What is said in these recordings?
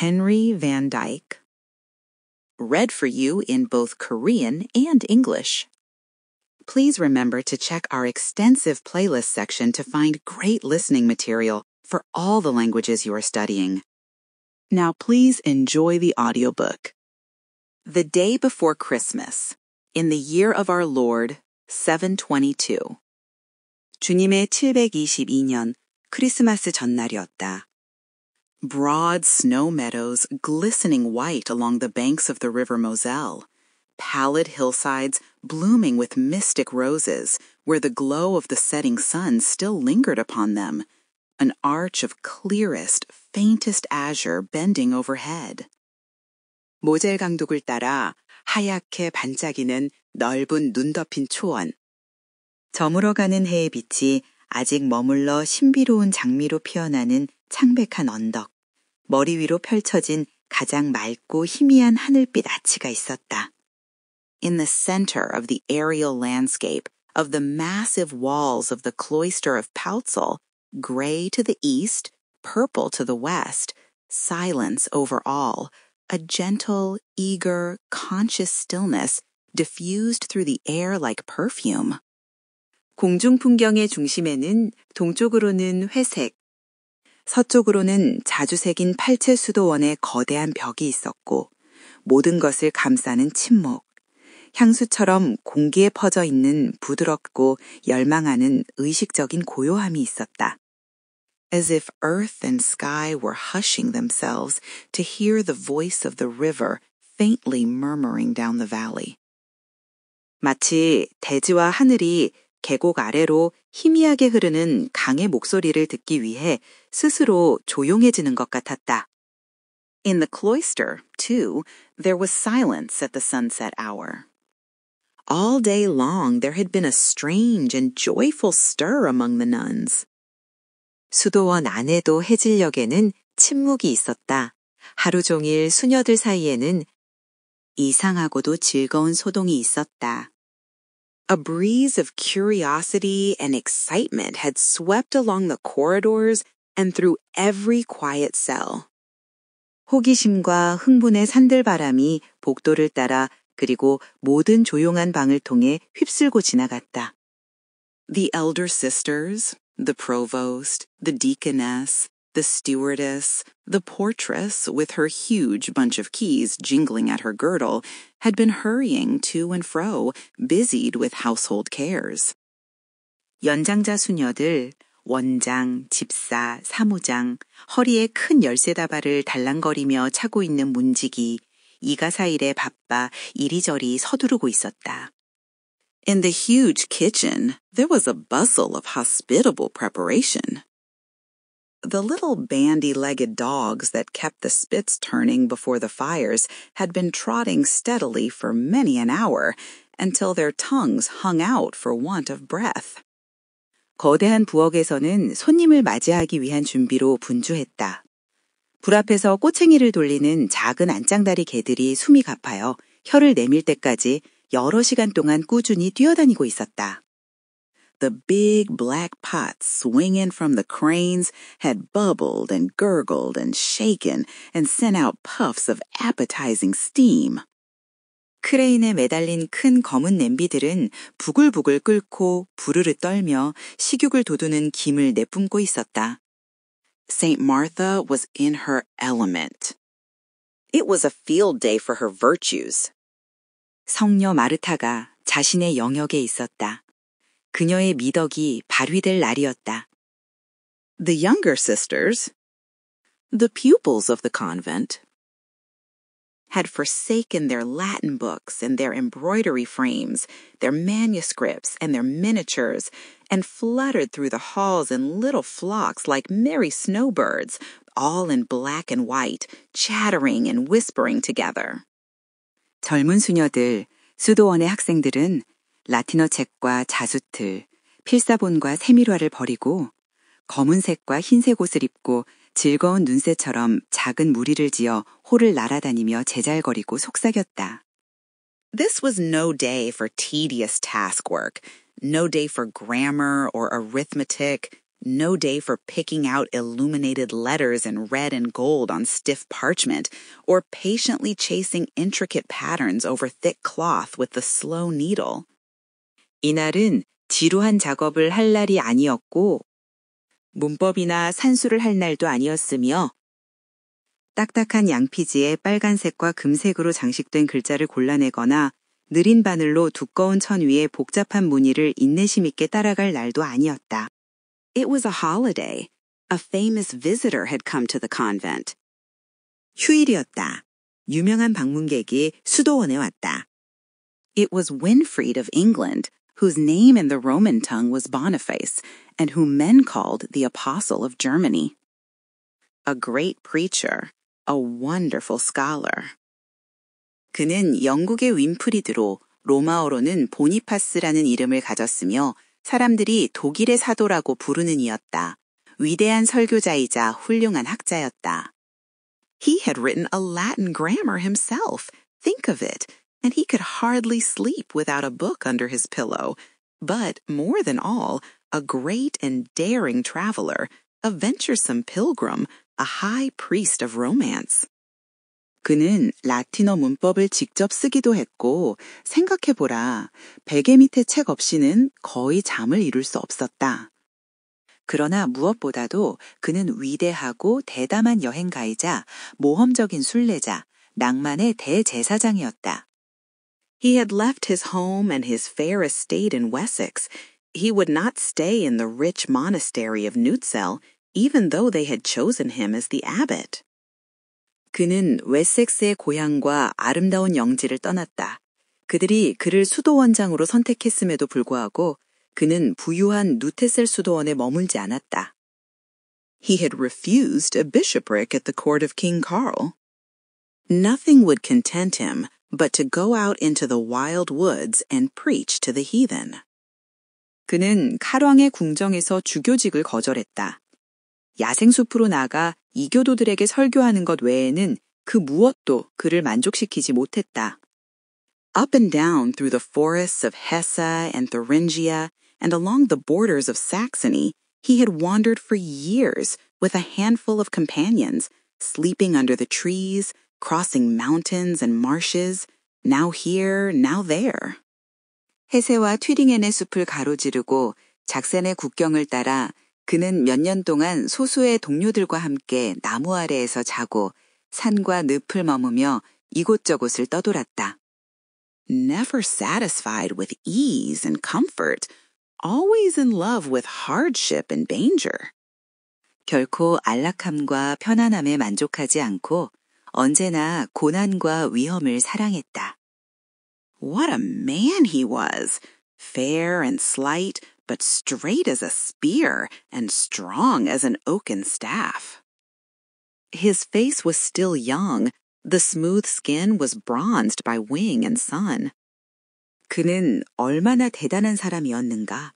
Henry Van Dyke. Read for you in both Korean and English. Please remember to check our extensive playlist section to find great listening material for all the languages you are studying. Now please enjoy the audiobook. The Day Before Christmas, in the year of our Lord, 722. 주님의 722년 크리스마스 전날이었다. Broad snow meadows glistening white along the banks of the river Moselle. Pallid hillsides blooming with mystic roses, where the glow of the setting sun still lingered upon them. An arch of clearest, faintest azure bending overhead. 모젤 강둑을 따라 하얗게 반짝이는 넓은 눈 덮인 초원. 저물어가는 해의 빛이 아직 머물러 신비로운 장미로 피어나는 창백한 언덕. 머리 위로 펼쳐진 가장 맑고 희미한 하늘빛 아치가 있었다. In the center of the aerial landscape of the massive walls of the cloister of Pautzl, gray to the east, purple to the west, silence over all, a gentle, eager, conscious stillness diffused through the air like perfume. 공중 풍경의 중심에는 동쪽으로는 회색, 서쪽으로는 자주 새긴 팔체 수도원의 거대한 벽이 있었고 모든 것을 감싸는 침묵, 향수처럼 공기에 퍼져 있는 부드럽고 열망하는 의식적인 고요함이 있었다. As if earth and sky were hushing themselves to hear the voice of the river faintly murmuring down the valley. 마치 대지와 하늘이 계곡 아래로 희미하게 흐르는 강의 목소리를 듣기 위해 스스로 조용해지는 것 같았다. In the cloister, too, there was silence at the sunset hour. All day long there had been a strange and joyful stir among the nuns. 수도원 안에도 해질녘에는 침묵이 있었다. 하루 종일 수녀들 사이에는 이상하고도 즐거운 소동이 있었다. A breeze of curiosity and excitement had swept along the corridors and through every quiet cell. 호기심과 흥분의 산들바람이 복도를 따라 그리고 모든 조용한 방을 통해 휩쓸고 지나갔다. The elder sisters, the provost, the deaconess, the stewardess, the portress with her huge bunch of keys jingling at her girdle had been hurrying to and fro, busied with household cares. 연장자 수녀들, 원장, 집사, 사무장, 허리에 큰 열쇠다발을 달랑거리며 차고 있는 문지기, 이가사일에 바빠 이리저리 서두르고 있었다. In the huge kitchen, there was a bustle of hospitable preparation. The little bandy-legged dogs that kept the spits turning before the fires had been trotting steadily for many an hour until their tongues hung out for want of breath. 거대한 부엌에서는 손님을 맞이하기 위한 준비로 분주했다. 불 앞에서 꼬챙이를 돌리는 작은 안짱다리 개들이 숨이 가파여 혀를 내밀 때까지 여러 시간 동안 꾸준히 뛰어다니고 있었다. The big black pots swinging from the cranes had bubbled and gurgled and shaken and sent out puffs of appetizing steam. 크레인에 매달린 큰 검은 냄비들은 부글부글 끓고 부르르 떨며 식욕을 돋우는 김을 내뿜고 있었다. St. Martha was in her element. It was a field day for her virtues. 성녀 마르타가 자신의 영역에 있었다. 그녀의 미덕이 발휘될 날이었다. The younger sisters, the pupils of the convent, had forsaken their Latin books and their embroidery frames, their manuscripts and their miniatures, and fluttered through the halls in little flocks like merry snowbirds, all in black and white, chattering and whispering together. 젊은 수녀들, 수도원의 학생들은 라틴어 책과 자수틀, 필사본과 세밀화를 버리고 검은색과 흰색 옷을 입고 즐거운 눈새처럼 작은 무리를 지어 홀을 날아다니며 제잘거리고 속삭였다. This was no day for tedious taskwork, no day for grammar or arithmetic, No day for picking out illuminated letters in red and gold on stiff parchment, or patiently chasing intricate patterns over thick cloth with the slow needle. 이날은 지루한 작업을 할 날이 아니었고, 문법이나 산수를 할 날도 아니었으며, 딱딱한 양피지에 빨간색과 금색으로 장식된 글자를 골라내거나 느린 바늘로 두꺼운 천 위에 복잡한 무늬를 인내심 있게 따라갈 날도 아니었다. It was a holiday. A famous visitor had come to the convent. 휴일이었다. 유명한 방문객이 수도원에 왔다. It was Winfried of England, whose name in the Roman tongue was Boniface, and whom men called the Apostle of Germany. A great preacher, a wonderful scholar. 그는 영국의 윈프리드로 로마어로는 보니파스라는 이름을 가졌으며 사람들이 독일의 사도라고 부르는 이였다. 위대한 설교자이자 훌륭한 학자였다. He had written a Latin grammar himself. Think of it. And he could hardly sleep without a book under his pillow. But more than all, a great and daring traveler, a venturesome pilgrim, a high priest of romance. 그는 라틴어 문법을 직접 쓰기도 했고 생각해보라. 베개 밑에 책 없이는 거의 잠을 이룰 수 없었다. 그러나 무엇보다도 그는 위대하고 대담한 여행가이자 모험적인 순례자, 낭만의 대제사장이었다. He had left his home and his fair estate in Wessex. He would not stay in the rich monastery of Nutzel, even though they had chosen him as the abbot. 그는 웨섹스의 고향과 아름다운 영지를 떠났다. 그들이 그를 수도원장으로 선택했음에도 불구하고 그는 부유한 누테셀 수도원에 머물지 않았다. He had refused a bishopric at the court of King Karl. Nothing would content him but to go out into the wild woods and preach to the heathen. 그는 칼왕의 궁정에서 주교직을 거절했다. 야생숲으로 나가 이교도들에게 설교하는 것 외에는 그 무엇도 그를 만족시키지 못했다. Up and down through the forests of Hesse and Thuringia and along the borders of Saxony, he had wandered for years with a handful of companions, sleeping under the trees, crossing mountains and marshes, now here, now there. 헤세와 튀링헨의 숲을 가로지르고 작센의 국경을 따라 그는 몇 년 동안 소수의 동료들과 함께 나무 아래에서 자고 산과 늪을 머무며 이곳저곳을 떠돌았다. Never satisfied with ease and comfort, always in love with hardship and danger. 결코 안락함과 편안함에 만족하지 않고 언제나 고난과 위험을 사랑했다. What a man he was! Fair and slight, but straight as a spear and strong as an oaken staff. His face was still young. The smooth skin was bronzed by wing and sun. 그는 얼마나 대단한 사람이었는가.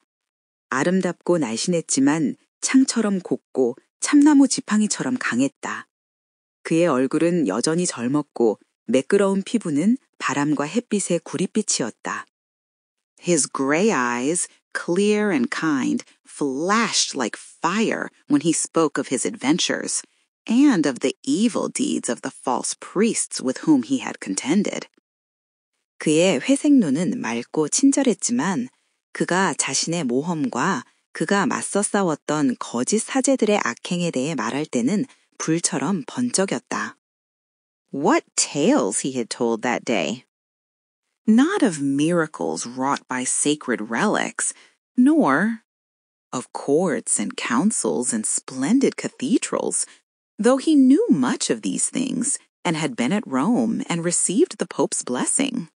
아름답고 날씬했지만 창처럼 곱고 참나무 지팡이처럼 강했다. 그의 얼굴은 여전히 젊었고 매끄러운 피부는 바람과 햇빛의 구릿빛이었다. His gray eyes, clear and kind, flashed like fire when he spoke of his adventures and of the evil deeds of the false priests with whom he had contended. 그의 회색 눈은 맑고 친절했지만 그가 자신의 모험과 그가 맞서 싸웠던 거짓 사제들의 악행에 대해 말할 때는 불처럼 번쩍였다. What tales he had told that day! Not of miracles wrought by sacred relics, nor of courts and councils and splendid cathedrals, though he knew much of these things and had been at Rome and received the Pope's blessing.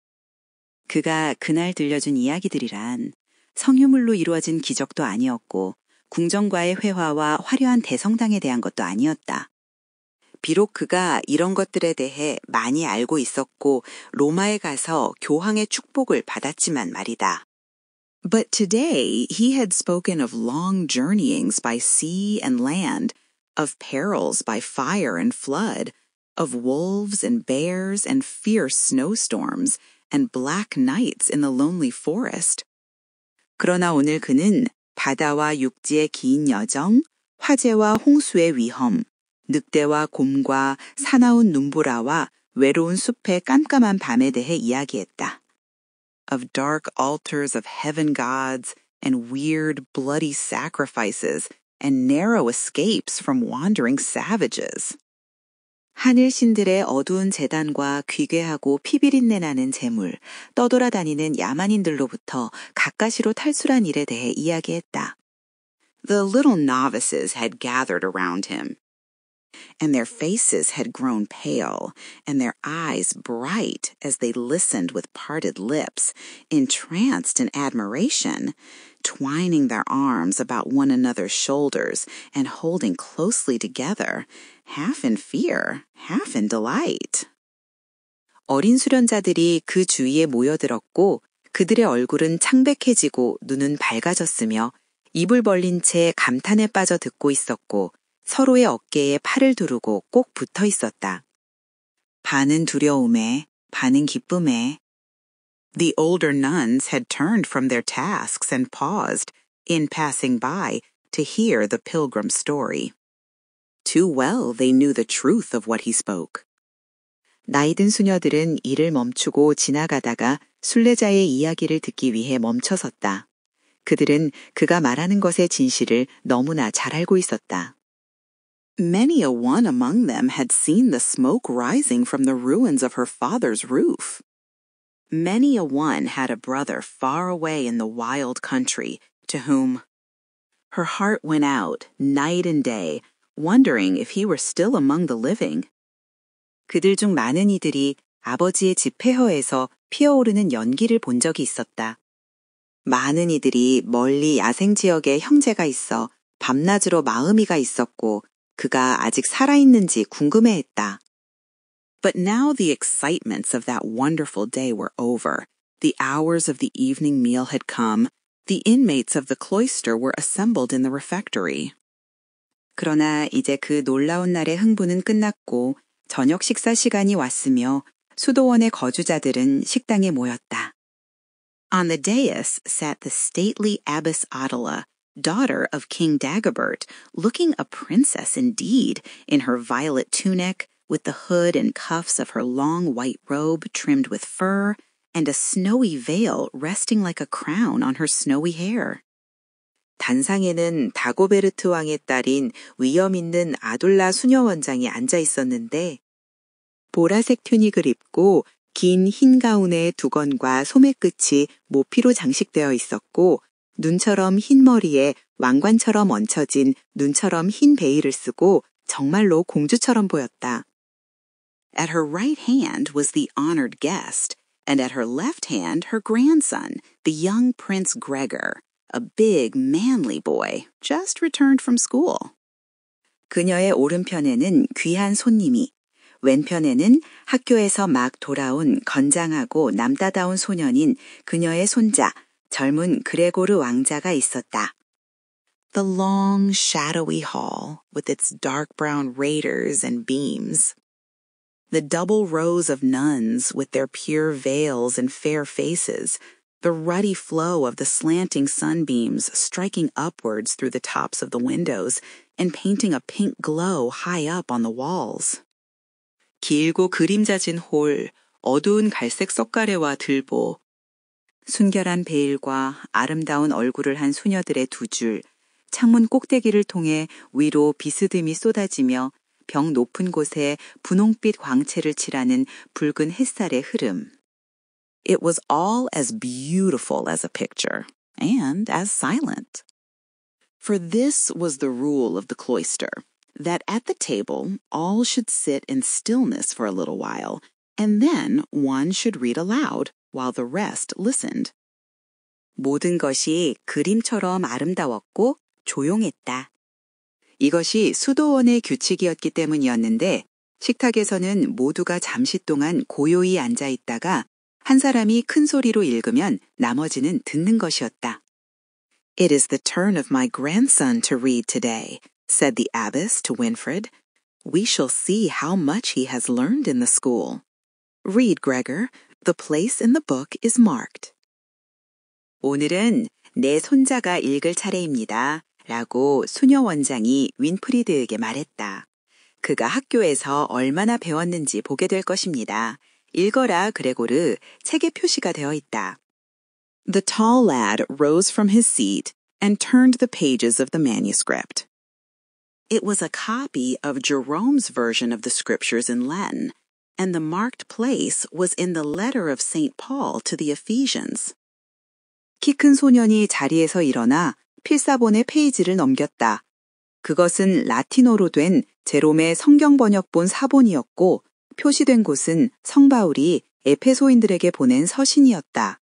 그가 그날 들려준 이야기들이란 성유물로 이루어진 기적도 아니었고 궁정과의 회화와 화려한 대성당에 대한 것도 아니었다. 비록 그가 이런 것들에 대해 많이 알고 있었고 로마에 가서 교황의 축복을 받았지만 말이다. But today he had spoken of long journeyings by sea and land, of perils by fire and flood, of wolves and bears and fierce snowstorms, and black nights in the lonely forest. 그러나 오늘 그는 바다와 육지의 긴 여정, 화재와 홍수의 위험, 늑대와 곰과 사나운 눈보라와 외로운 숲의 깜깜한 밤에 대해 이야기했다. Of dark altars of heaven gods and weird, bloody sacrifices and narrow escapes from wandering savages. 하늘 신들의 어두운 제단과 귀괴하고 피비린내 나는 재물, 떠돌아다니는 야만인들로부터 가까시로 탈출한 일에 대해 이야기했다. The little novices had gathered around him, and their faces had grown pale, and their eyes bright as they listened with parted lips, entranced in admiration, twining their arms about one another's shoulders and holding closely together, half in fear, half in delight. 어린 수련자들이 그 주위에 모여들었고 그들의 얼굴은 창백해지고 눈은 밝아졌으며 입을 벌린 채 감탄에 빠져 듣고 있었고 서로의 어깨에 팔을 두르고 꼭 붙어 있었다. 반은 두려움에, 반은 기쁨에. The older nuns had turned from their tasks and paused, in passing by, to hear the pilgrim's story. Too well they knew the truth of what he spoke. 나이든 수녀들은 일을 멈추고 지나가다가 순례자의 이야기를 듣기 위해 멈춰섰다. 그들은 그가 말하는 것의 진실을 너무나 잘 알고 있었다. Many a one among them had seen the smoke rising from the ruins of her father's roof. Many a one had a brother far away in the wild country to whom her heart went out night and day, wondering if he were still among the living. 그들 중 많은 이들이 아버지의 집 폐허에서 피어오르는 연기를 본 적이 있었다. 많은 이들이 멀리 야생 지역에 형제가 있어 밤낮으로 마음이가 있었고 그가 아직 살아있는지 궁금해했다. But now the excitements of that wonderful day were over. The hours of the evening meal had come. The inmates of the cloister were assembled in the refectory. 그러나 이제 그 놀라운 날의 흥분은 끝났고 저녁 식사 시간이 왔으며 수도원의 거주자들은 식당에 모였다. On the dais sat the stately Abbess Adela, daughter of King Dagobert, looking a princess indeed, in her violet tunic, with the hood and cuffs of her long white robe trimmed with fur, and a snowy veil resting like a crown on her snowy hair. 단상에는 다고베르트 왕의 딸인 위엄 있는 아둘라 수녀 원장이 앉아 있었는데 보라색 튜닉을 입고 긴 흰 가운의 두건과 소매끝이 모피로 장식되어 있었고 눈처럼 흰 머리에 왕관처럼 얹혀진 눈처럼 흰 베일을 쓰고 정말로 공주처럼 보였다. At her right hand was the honored guest, and at her left hand her grandson, the young Prince Gregor, a big, manly boy, just returned from school. 그녀의 오른편에는 귀한 손님이, 왼편에는 학교에서 막 돌아온 건장하고 남다다운 소년인 그녀의 손자, 젊은 그레고르 왕자가 있었다. The long, shadowy hall, with its dark brown raters and beams. The double rows of nuns with their pure veils and fair faces, the ruddy flow of the slanting sunbeams striking upwards through the tops of the windows and painting a pink glow high up on the walls. 길고 그림자진 홀, 어두운 갈색 석가래와 들보, 순결한 베일과 아름다운 얼굴을 한 수녀들의 두 줄, 창문 꼭대기를 통해 위로 비스듬히 쏟아지며 벽 높은 곳에 분홍빛 광채를 칠하는 붉은 햇살의 흐름. It was all as beautiful as a picture, and as silent. For this was the rule of the cloister, that at the table all should sit in stillness for a little while, and then one should read aloud, while the rest listened. 모든 것이 그림처럼 아름다웠고 조용했다. 이것이 수도원의 규칙이었기 때문이었는데 식탁에서는 모두가 잠시 동안 고요히 앉아 있다가 한 사람이 큰 소리로 읽으면 나머지는 듣는 것이었다. It is the turn of my grandson to read today, said the abbess to Winfred. We shall see how much he has learned in the school. Read, Gregor. The place in the book is marked. 오늘은 내 손자가 읽을 차례입니다. 라고 수녀 원장이 윈프리드에게 말했다. 그가 학교에서 얼마나 배웠는지 보게 될 것입니다. 읽어라, 그레고르. 책에 표시가 되어 있다. The tall lad rose from his seat and turned the pages of the manuscript. It was a copy of Jerome's version of the scriptures in Latin, and the marked place was in the letter of St. Paul to the Ephesians. 키 큰 소년이 자리에서 일어나 필사본의 페이지를 넘겼다. 그것은 라틴어로 된 제롬의 성경 번역본 사본이었고 표시된 곳은 성바울이 에페소인들에게 보낸 서신이었다.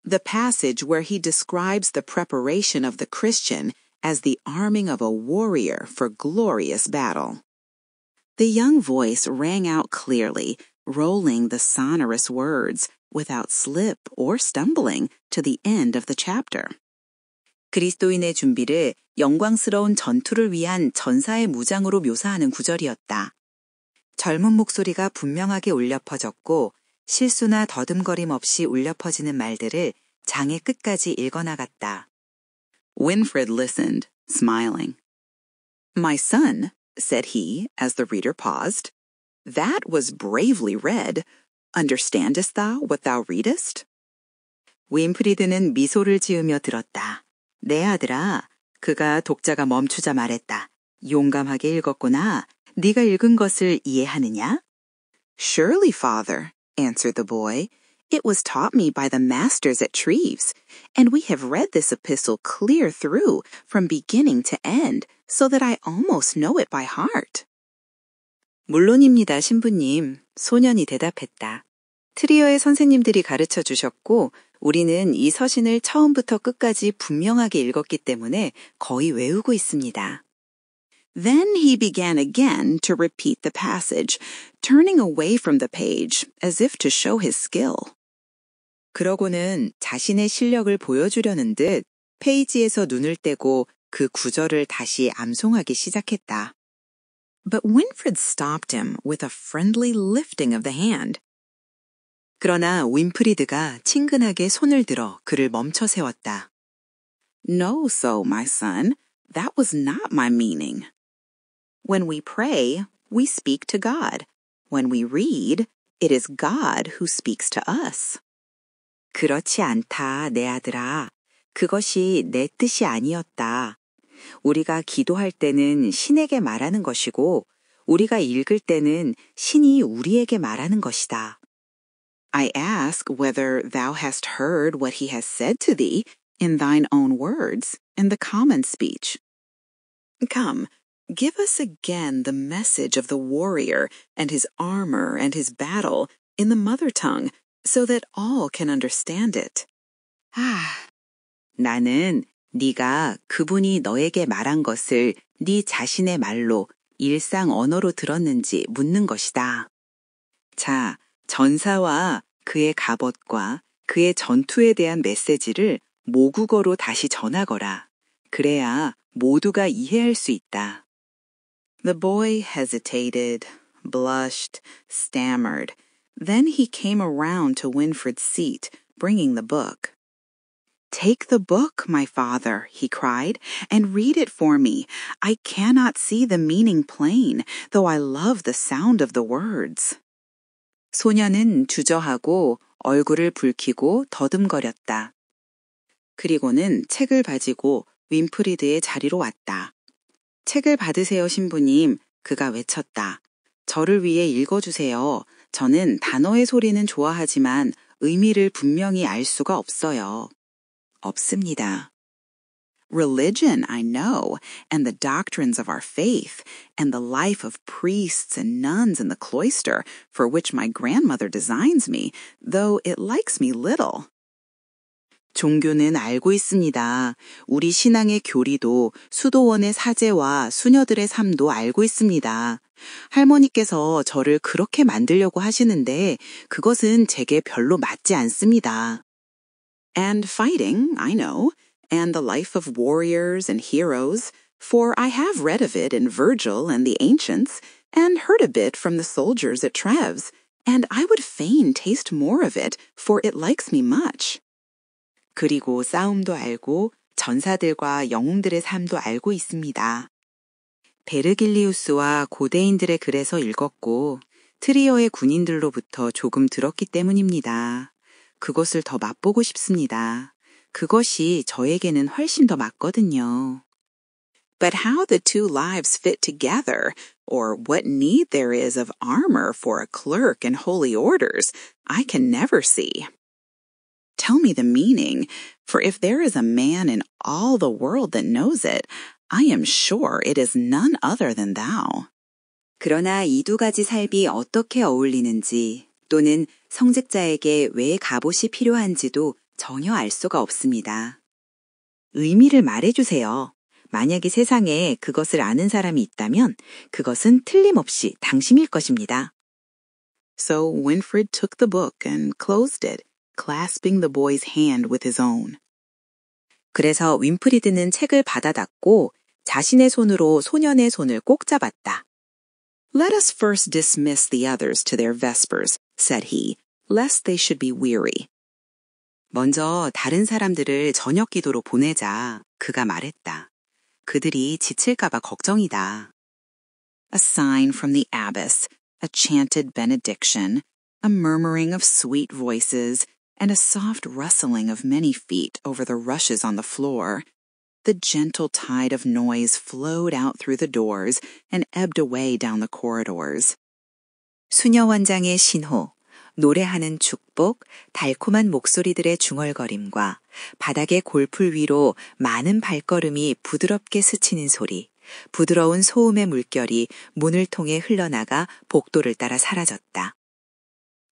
The passage where he describes the preparation of the Christian as the arming of a warrior for glorious battle. The young voice rang out clearly, rolling the sonorous words without slip or stumbling to the end of the chapter. 그리스도인의 준비를 영광스러운 전투를 위한 전사의 무장으로 묘사하는 구절이었다. 젊은 목소리가 분명하게 울려 퍼졌고 실수나 더듬거림 없이 울려 퍼지는 말들을 장의 끝까지 읽어나갔다. Winfrid listened, smiling. My son, said he, as the reader paused, that was bravely read. Understandest thou what thou readest? 윈프리드는 미소를 지으며 들었다. 내 아들아, 그가 독자가 멈추자 말했다. 용감하게 읽었구나. 네가 읽은 것을 이해하느냐? Surely, father, answered the boy. It was taught me by the masters at Treves, and we have read this epistle clear through, from beginning to end, so that I almost know it by heart. 물론입니다, 신부님. 소년이 대답했다. 트리어의 선생님들이 가르쳐 주셨고 우리는 이 서신을 처음부터 끝까지 분명하게 읽었기 때문에 거의 외우고 있습니다. Then he began again to repeat the passage, turning away from the page as if to show his skill. 그러고는 자신의 실력을 보여주려는 듯 페이지에서 눈을 떼고 그 구절을 다시 암송하기 시작했다. But Winfrid stopped him with a friendly lifting of the hand. 그러나 윈프리드가 친근하게 손을 들어 그를 멈춰 세웠다. No, so, my son, that was not my meaning. When we pray, we speak to God. When we read, it is God who speaks to us. 그렇지 않다, 내 아들아. 그것이 내 뜻이 아니었다. 우리가 기도할 때는 신에게 말하는 것이고 우리가 읽을 때는 신이 우리에게 말하는 것이다. I ask whether thou hast heard what he has said to thee in thine own words, in the common speech. Come, give us again the message of the warrior and his armor and his battle in the mother tongue, so that all can understand it. 나는 네가 그분이 너에게 말한 것을 네 자신의 말로 일상 언어로 들었는지 묻는 것이다. 자, 전사와 그의 갑옷과 그의 전투에 대한 메시지를 모국어로 다시 전하거라. 그래야 모두가 이해할 수 있다. The boy hesitated, blushed, stammered. Then he came around to Winfrid's seat, bringing the book. Take the book, my father, he cried, and read it for me. I cannot see the meaning plain, though I love the sound of the words. 소년은 주저하고 얼굴을 붉히고 더듬거렸다. 그리고는 책을 가지고 윈프리드의 자리로 왔다. 책을 받으세요, 신부님. 그가 외쳤다. 저를 위해 읽어주세요. 저는 단어의 소리는 좋아하지만 의미를 분명히 알 수가 없어요. 없습니다. Religion, I know, and the doctrines of our faith, and the life of priests and nuns in the cloister, for which my grandmother designs me, though it likes me little. 종교는 알고 있습니다. 우리 신앙의 교리도 수도원의 사제와 수녀들의 삶도 알고 있습니다. 할머니께서 저를 그렇게 만들려고 하시는데 그것은 제게 별로 맞지 않습니다. And fighting, I know, and the life of warriors and heroes, for I have read of it in Virgil and the ancients, and heard a bit from the soldiers at Treves, and I would fain taste more of it, for it likes me much. 그리고 싸움도 알고 전사들과 영웅들의 삶도 알고 있습니다. 베르길리우스와 고대인들의 글에서 읽었고 트리어의 군인들로부터 조금 들었기 때문입니다. 그것을 더 맛보고 싶습니다. 그것이 저에게는 훨씬 더 맞거든요. But how the two lives fit together, or what need there is of armor for a clerk in holy orders, I can never see. Tell me the meaning, for if there is a man in all the world that knows it, I am sure it is none other than thou. 그러나 이 두 가지 삶이 어떻게 어울리는지 또는 성직자에게 왜 갑옷이 필요한지도 전혀 알 수가 없습니다. 의미를 말해주세요. 만약에 세상에 그것을 아는 사람이 있다면 그것은 틀림없이 당신일 것입니다. So Winfried took the book and closed it, clasping the boy's hand with his own. 그래서 윈프리드는 책을 받아 닫고 자신의 손으로 소년의 손을 꼭 잡았다. Let us first dismiss the others to their vespers, said he, lest they should be weary. 먼저 다른 사람들을 저녁 기도로 보내자, 그가 말했다. 그들이 지칠까봐 걱정이다. A sign from the abbess, a chanted benediction, a murmuring of sweet voices, and a soft rustling of many feet over the rushes on the floor. The gentle tide of noise flowed out through the doors and ebbed away down the corridors. 수녀원장의 신호, 노래하는 축복, 달콤한 목소리들의 중얼거림과 바닥의 골풀 위로 많은 발걸음이 부드럽게 스치는 소리, 부드러운 소음의 물결이 문을 통해 흘러나가 복도를 따라 사라졌다.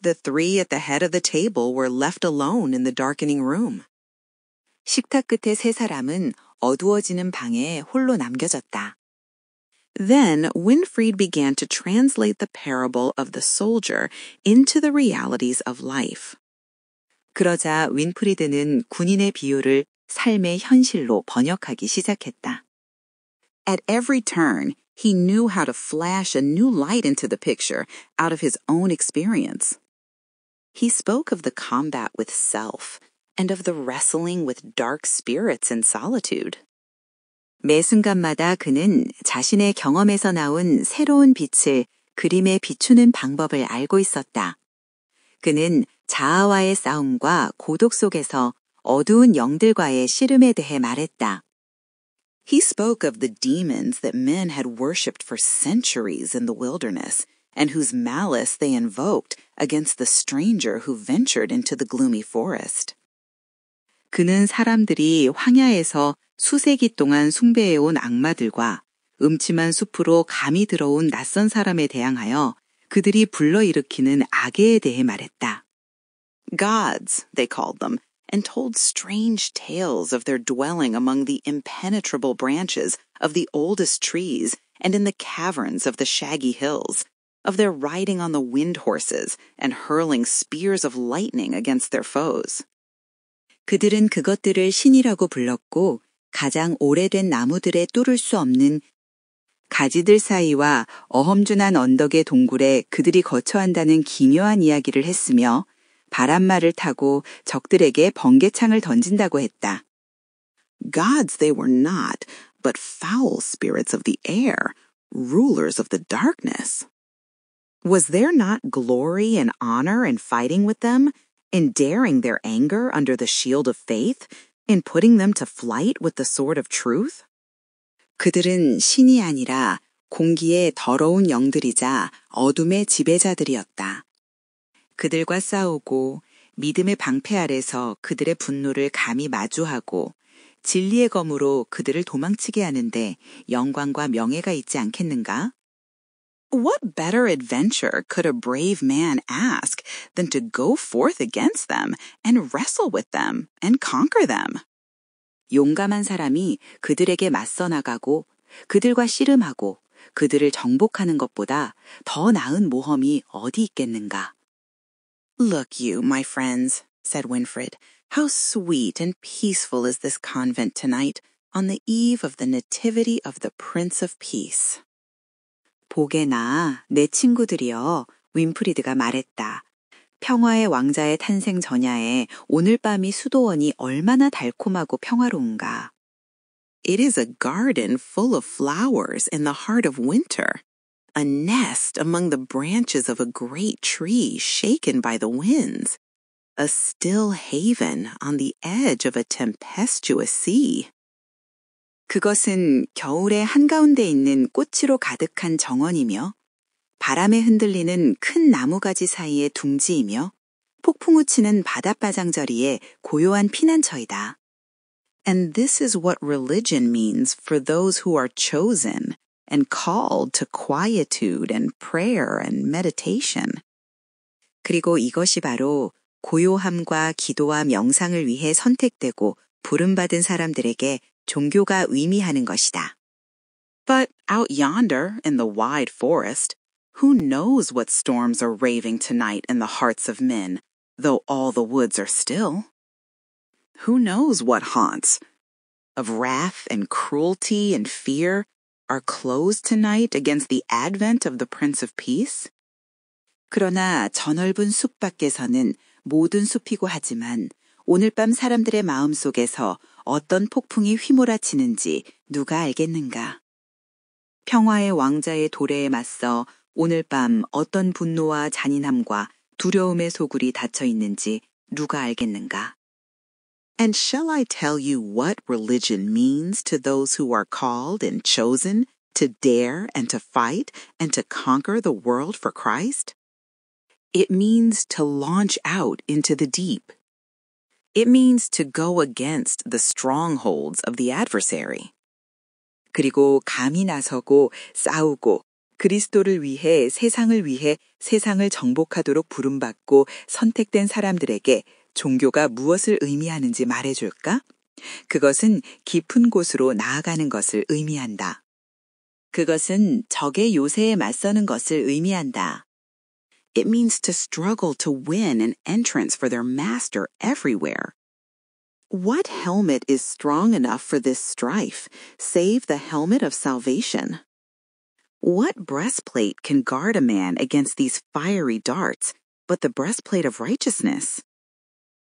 The three at the head of the table were left alone in the darkening room. 식탁 끝의 세 사람은 어두워지는 방에 홀로 남겨졌다. Then Winfried began to translate the parable of the soldier into the realities of life. 그러자 윈프리드는 군인의 비유를 삶의 현실로 번역하기 시작했다. At every turn, he knew how to flash a new light into the picture out of his own experience. He spoke of the combat with self and of the wrestling with dark spirits in solitude. 매 순간마다 그는 자신의 경험에서 나온 새로운 빛을 그림에 비추는 방법을 알고 있었다. 그는 자아와의 싸움과 고독 속에서 어두운 영들과의 씨름에 대해 말했다. He spoke of the demons that men had worshipped for centuries in the wilderness and whose malice they invoked against the stranger who ventured into the gloomy forest. 그는 사람들이 황야에서 수세기 동안 숭배해온 악마들과 음침한 숲으로 감이 들어온 낯선 사람에 대항하여 그들이 불러일으키는 악에 대해 말했다. Gods, they called them, and told strange tales of their dwelling among the impenetrable branches of the oldest trees and in the caverns of the shaggy hills, of their riding on the wind horses and hurling spears of lightning against their foes. 그들은 그것들을 신이라고 불렀고 가장 오래된 나무들에 뚫을 수 없는 가지들 사이와 어험준한 언덕의 동굴에 그들이 거처한다는 기묘한 이야기를 했으며 바람말을 타고 적들에게 번개창을 던진다고 했다. Gods they were not, but foul spirits of the air, rulers of the darkness. Was there not glory and honor in fighting with them, in daring their anger under the shield of faith, in putting them to flight with the sword of truth? 그들은 신이 아니라 공기의 더러운 영들이자 어둠의 지배자들이었다. 그들과 싸우고 믿음의 방패 아래서 그들의 분노를 감히 마주하고 진리의 검으로 그들을 도망치게 하는데 영광과 명예가 있지 않겠는가? What better adventure could a brave man ask than to go forth against them and wrestle with them and conquer them? 용감한 사람이 그들에게 맞서 나가고 그들과 씨름하고 그들을 정복하는 것보다 더 나은 모험이 어디 있겠는가? Look you, my friends, said Winfried, how sweet and peaceful is this convent tonight on the eve of the nativity of the Prince of Peace. 보게나 내 친구들이여, 윈프리드가 말했다. 평화의 왕자의 탄생 전야에 오늘 밤이 수도원이 얼마나 달콤하고 평화로운가. It is a garden full of flowers in the heart of winter, a nest among the branches of a great tree shaken by the winds, a still haven on the edge of a tempestuous sea. 그것은 겨울의 한가운데 있는 꽃으로 가득한 정원이며 바람에 흔들리는 큰 나무가지 사이의 둥지이며 폭풍우 치는 바닷바장저리의 고요한 피난처이다. And this is what religion means for those who are chosen and called to quietude and prayer and meditation. 그리고 이것이 바로 고요함과 기도와 명상을 위해 선택되고 부름받은 사람들에게 종교가 의미하는 것이다. But out yonder in the wide forest, who knows what storms are raving tonight in the hearts of men, though all the woods are still? Who knows what haunts of wrath and cruelty and fear are closed tonight against the advent of the Prince of Peace? 그러나 저 넓은 숲 밖에서는 모든 숲이고 하지만 오늘 밤 사람들의 마음속에서 어떤 폭풍이 휘몰아치는지 누가 알겠는가? 평화의 왕자의 도래에 맞서 오늘 밤 어떤 분노와 잔인함과 두려움의 소굴이 닫혀 있는지 누가 알겠는가? And shall I tell you what religion means to those who are called and chosen to dare and to fight and to conquer the world for Christ? It means to launch out into the deep. It means to go against the strongholds of the adversary. 그리고 감히 나서고 싸우고 그리스도를 위해 세상을 정복하도록 부름받고 선택된 사람들에게 종교가 무엇을 의미하는지 말해줄까? 그것은 깊은 곳으로 나아가는 것을 의미한다. 그것은 적의 요새에 맞서는 것을 의미한다. It means to struggle to win an entrance for their master everywhere. What helmet is strong enough for this strife, save the helmet of salvation? What breastplate can guard a man against these fiery darts, but the breastplate of righteousness?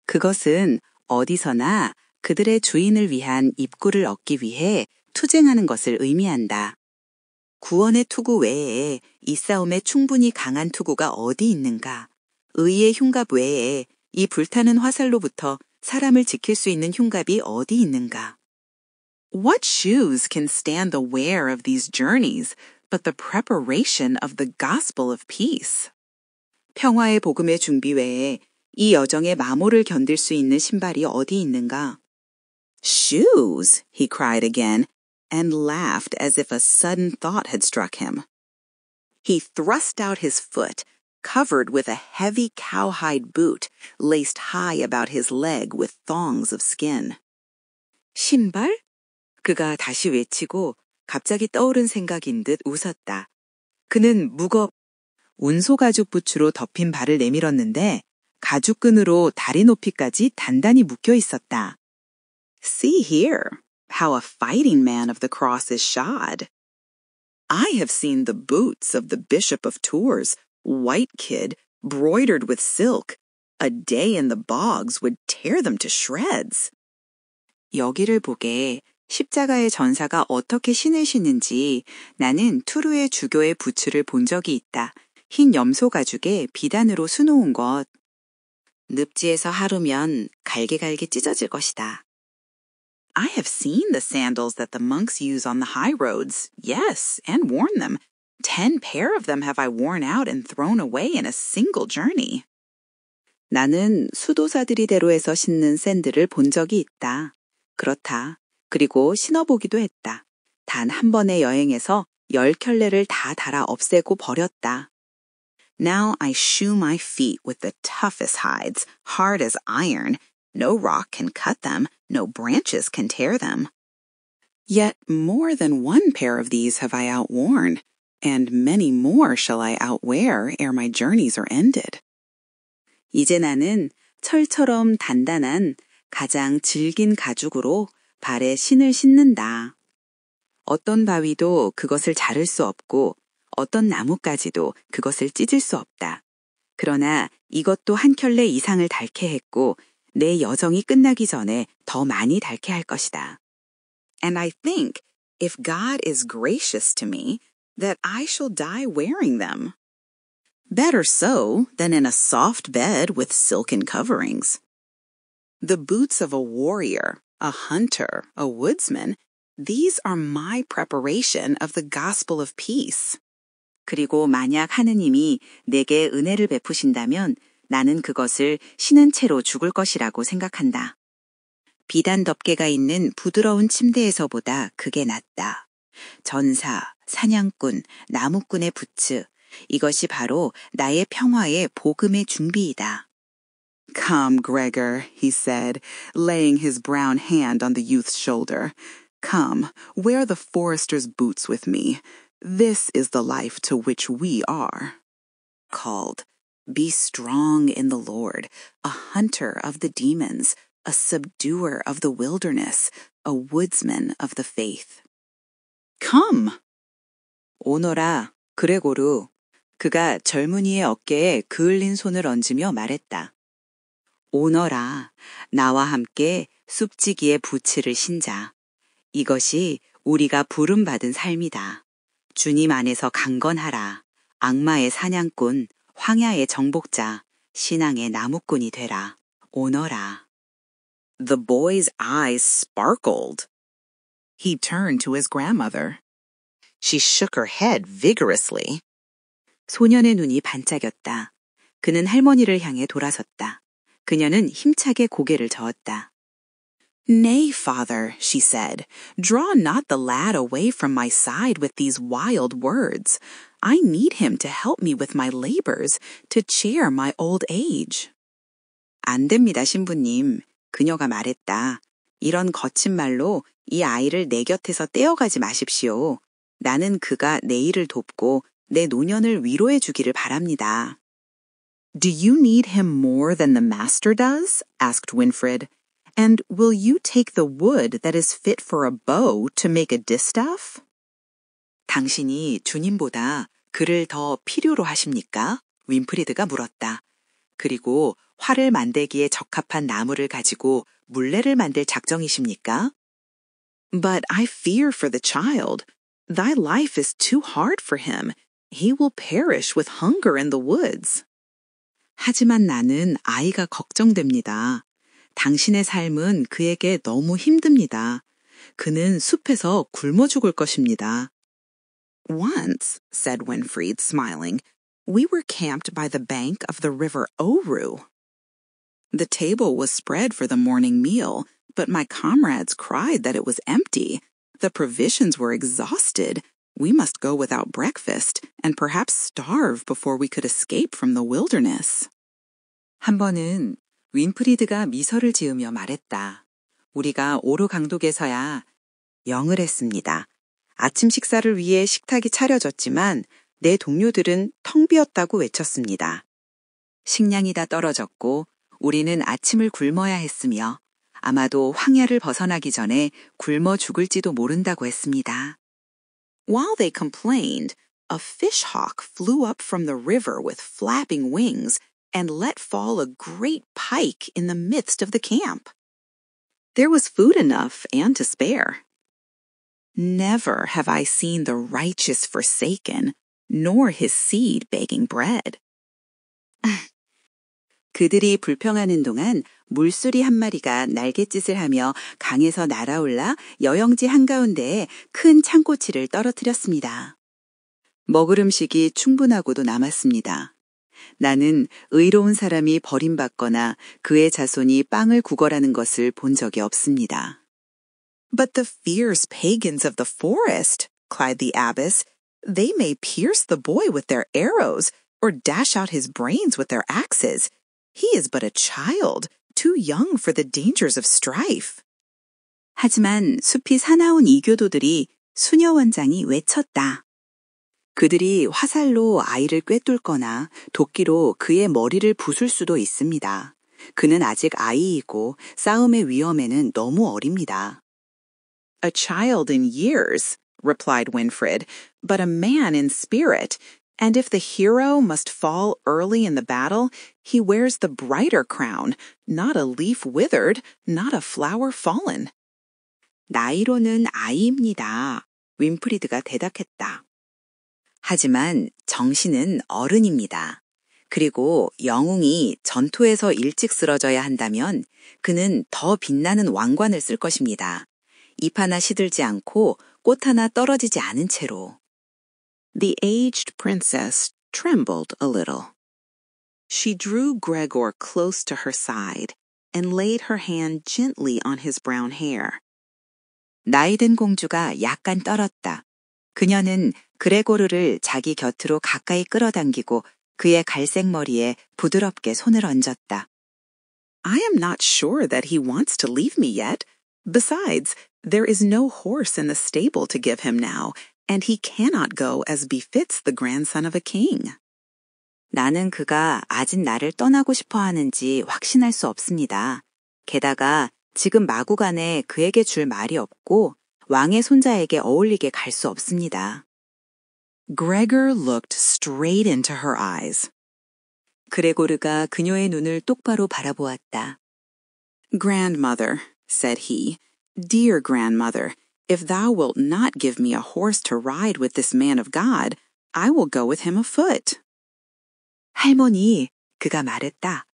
그것은 어디서나 그들의 주인을 위한 입구를 얻기 위해 투쟁하는 것을 의미한다. 구원의 투구 외에 이 싸움에 충분히 강한 투구가 어디 있는가? 의의 흉갑 외에 이 불타는 화살로부터 사람을 지킬 수 있는 흉갑이 어디 있는가? What shoes can stand the wear of these journeys but the preparation of the gospel of peace? 평화의 복음의 준비 외에 이 여정의 마모를 견딜 수 있는 신발이 어디 있는가? Shoes, he cried again, and laughed as if a sudden thought had struck him. He thrust out his foot, covered with a heavy cowhide boot, laced high about his leg with thongs of skin. 신발? 그가 다시 외치고 갑자기 떠오른 생각인 듯 웃었다. 그는 운소가죽 부츠로 덮인 발을 내밀었는데 가죽끈으로 다리 높이까지 단단히 묶여 있었다. See here, how a fighting man of the cross is shod. I have seen the boots of the Bishop of Tours, white kid, broidered with silk. A day in the bogs would tear them to shreds. 여기를 보게 십자가의 전사가 어떻게 신을 신는지 나는 투르의 주교의 부츠를 본 적이 있다. 흰 염소 가죽에 비단으로 수놓은 것. 늪지에서 하루면 갈기갈기 찢어질 것이다. I have seen the sandals that the monks use on the high roads, yes, and worn them. 10 pair of them have I worn out and thrown away in a single journey. 나는 수도사들이 대로에서 신는 샌들을 본 적이 있다. 그렇다. 그리고 신어보기도 했다. 단 한 번의 여행에서 10켤레를 다 달아 없애고 버렸다. Now I shoe my feet with the toughest hides, hard as iron. No rock can cut them, no branches can tear them. Yet more than one pair of these have I outworn, and many more shall I outwear ere my journeys are ended. 이제 나는 철처럼 단단한 가장 질긴 가죽으로 발에 신을 신는다. 어떤 바위도 그것을 자를 수 없고 어떤 나뭇가지도 그것을 찢을 수 없다. 그러나 이것도 한 켤레 이상을 닳게 했고 내 여정이 끝나기 전에 더 많이 닳게 할 것이다. And I think, if God is gracious to me, that I shall die wearing them. Better so than in a soft bed with silken coverings. The boots of a warrior, a hunter, a woodsman, these are my preparation of the gospel of peace. 그리고 만약 하느님이 내게 은혜를 베푸신다면 나는 그것을 신은 채로 죽을 것이라고 생각한다. 비단 덮개가 있는 부드러운 침대에서보다 그게 낫다. 전사, 사냥꾼, 나무꾼의 부츠, 이것이 바로 나의 평화의 복음의 준비이다. Come, Gregor, he said, laying his brown hand on the youth's shoulder. Come, wear the forester's boots with me. This is the life to which we are. Called, be strong in the Lord, a hunter of the demons, a subduer of the wilderness, a woodsman of the faith. Come! 오너라, 그레고르. 그가 젊은이의 어깨에 그을린 손을 얹으며 말했다. 오너라, 나와 함께 숲지기의 부츠를 신자. 이것이 우리가 부름받은 삶이다. 주님 안에서 강건하라. 악마의 사냥꾼, 황야의 정복자, 신앙의 나무꾼이 되라. 오너라. The boy's eyes sparkled. He turned to his grandmother. She shook her head vigorously. 소년의 눈이 반짝였다. 그는 할머니를 향해 돌아섰다. 그녀는 힘차게 고개를 저었다. Nay, father, she said, draw not the lad away from my side with these wild words. I need him to help me with my labors, to cheer my old age. 안 됩니다, 신부님. 그녀가 말했다. 이런 거친 말로 이 아이를 내 곁에서 떼어가지 마십시오. 나는 그가 내 일을 돕고 내 노년을 위로해 주기를 바랍니다. Do you need him more than the master does? asked Winfried. And will you take the wood that is fit for a bow to make a distaff? 당신이 주님보다 그를 더 필요로 하십니까? 윈프리드가 물었다. 그리고 활을 만들기에 적합한 나무를 가지고 물레를 만들 작정이십니까? But I fear for the child. Thy life is too hard for him. He will perish with hunger in the woods. 하지만 나는 아이가 걱정됩니다. 당신의 삶은 그에게 너무 힘듭니다. 그는 숲에서 굶어 죽을 것입니다. Once, said Winfried, smiling, we were camped by the bank of the river Oru. The table was spread for the morning meal, but my comrades cried that it was empty. The provisions were exhausted. We must go without breakfast and perhaps starve before we could escape from the wilderness. 한 번은 윈프리드가 미소를 지으며 말했다. 우리가 오루 강독에서야 영을 했습니다. 아침 식사를 위해 식탁이 차려졌지만 내 동료들은 텅 비었다고 외쳤습니다. 식량이 다 떨어졌고 우리는 아침을 굶어야 했으며 아마도 황야를 벗어나기 전에 굶어 죽을지도 모른다고 했습니다. While they complained, a fishhawk flew up from the river with flapping wings and let fall a great pike in the midst of the camp. There was food enough and to spare. Never have I seen the righteous forsaken, nor his seed begging bread. 그들이 불평하는 동안 물소리 한 마리가 날갯짓을 하며 강에서 날아올라 여영지 한가운데에 큰 창꼬치를 떨어뜨렸습니다. 먹을 음식이 충분하고도 남았습니다. 나는 의로운 사람이 버림받거나 그의 자손이 빵을 구걸하는 것을 본 적이 없습니다. But the fierce pagans of the forest, cried the abbess, they may pierce the boy with their arrows or dash out his brains with their axes. He is but a child, too young for the dangers of strife. 하지만 숲이 사나운 이교도들이 수녀 원장이 외쳤다. 그들이 화살로 아이를 꿰뚫거나 도끼로 그의 머리를 부술 수도 있습니다. 그는 아직 아이이고 싸움의 위험에는 너무 어립니다. A child in years, replied Winfried, but a man in spirit, And if the hero must fall early in the battle, he wears the brighter crown, not a leaf withered, not a flower fallen. 나이로는 아이입니다. 윈프리드가 대답했다. 하지만 정신은 어른입니다. 그리고 영웅이 전투에서 일찍 쓰러져야 한다면 그는 더 빛나는 왕관을 쓸 것입니다. 잎 하나 시들지 않고 꽃 하나 떨어지지 않은 채로. The aged princess trembled a little. She drew Gregor close to her side and laid her hand gently on his brown hair. 나이든 공주가 약간 떨었다. 그녀는 그레고르를 자기 곁으로 가까이 끌어당기고 그의 갈색 머리에 부드럽게 손을 얹었다. I am not sure that he wants to leave me yet. Besides, there is no horse in the stable to give him now, and he cannot go as befits the grandson of a king. 나는 그가 아직 나를 떠나고 싶어 하는지 확신할 수 없습니다. 게다가 지금 마구간에 그에게 줄 말이 없고 왕의 손자에게 어울리게 갈 수 없습니다. Gregor looked straight into her eyes. 그레고르가 그녀의 눈을 똑바로 바라보았다. Grandmother, said he, dear grandmother, if thou wilt not give me a horse to ride with this man of God, I will go with him afoot. 할머니, 그가 말했다.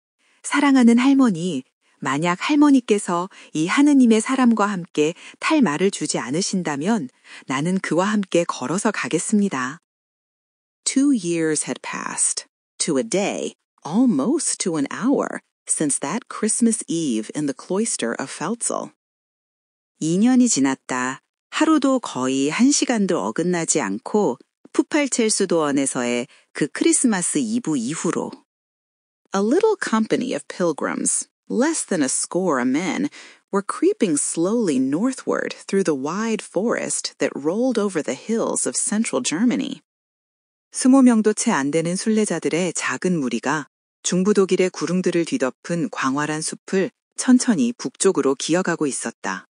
사랑하는 할머니, 만약 할머니께서 이 하느님의 사람과 함께 탈 말을 주지 않으신다면 나는 그와 함께 걸어서 가겠습니다. 2 years had passed, to a day, almost to an hour, since that Christmas Eve in the cloister of Felzel. 2년이 지났다. 하루도 거의 1시간도 어긋나지 않고 푸팔첼수도원에서의 그 크리스마스 이브 이후로. A little company of pilgrims, less than a score of men, were creeping slowly northward through the wide forest that rolled over the hills of central Germany. 20명도 채 안 되는 순례자들의 작은 무리가 중부 독일의 구릉들을 뒤덮은 광활한 숲을 천천히 북쪽으로 기어가고 있었다.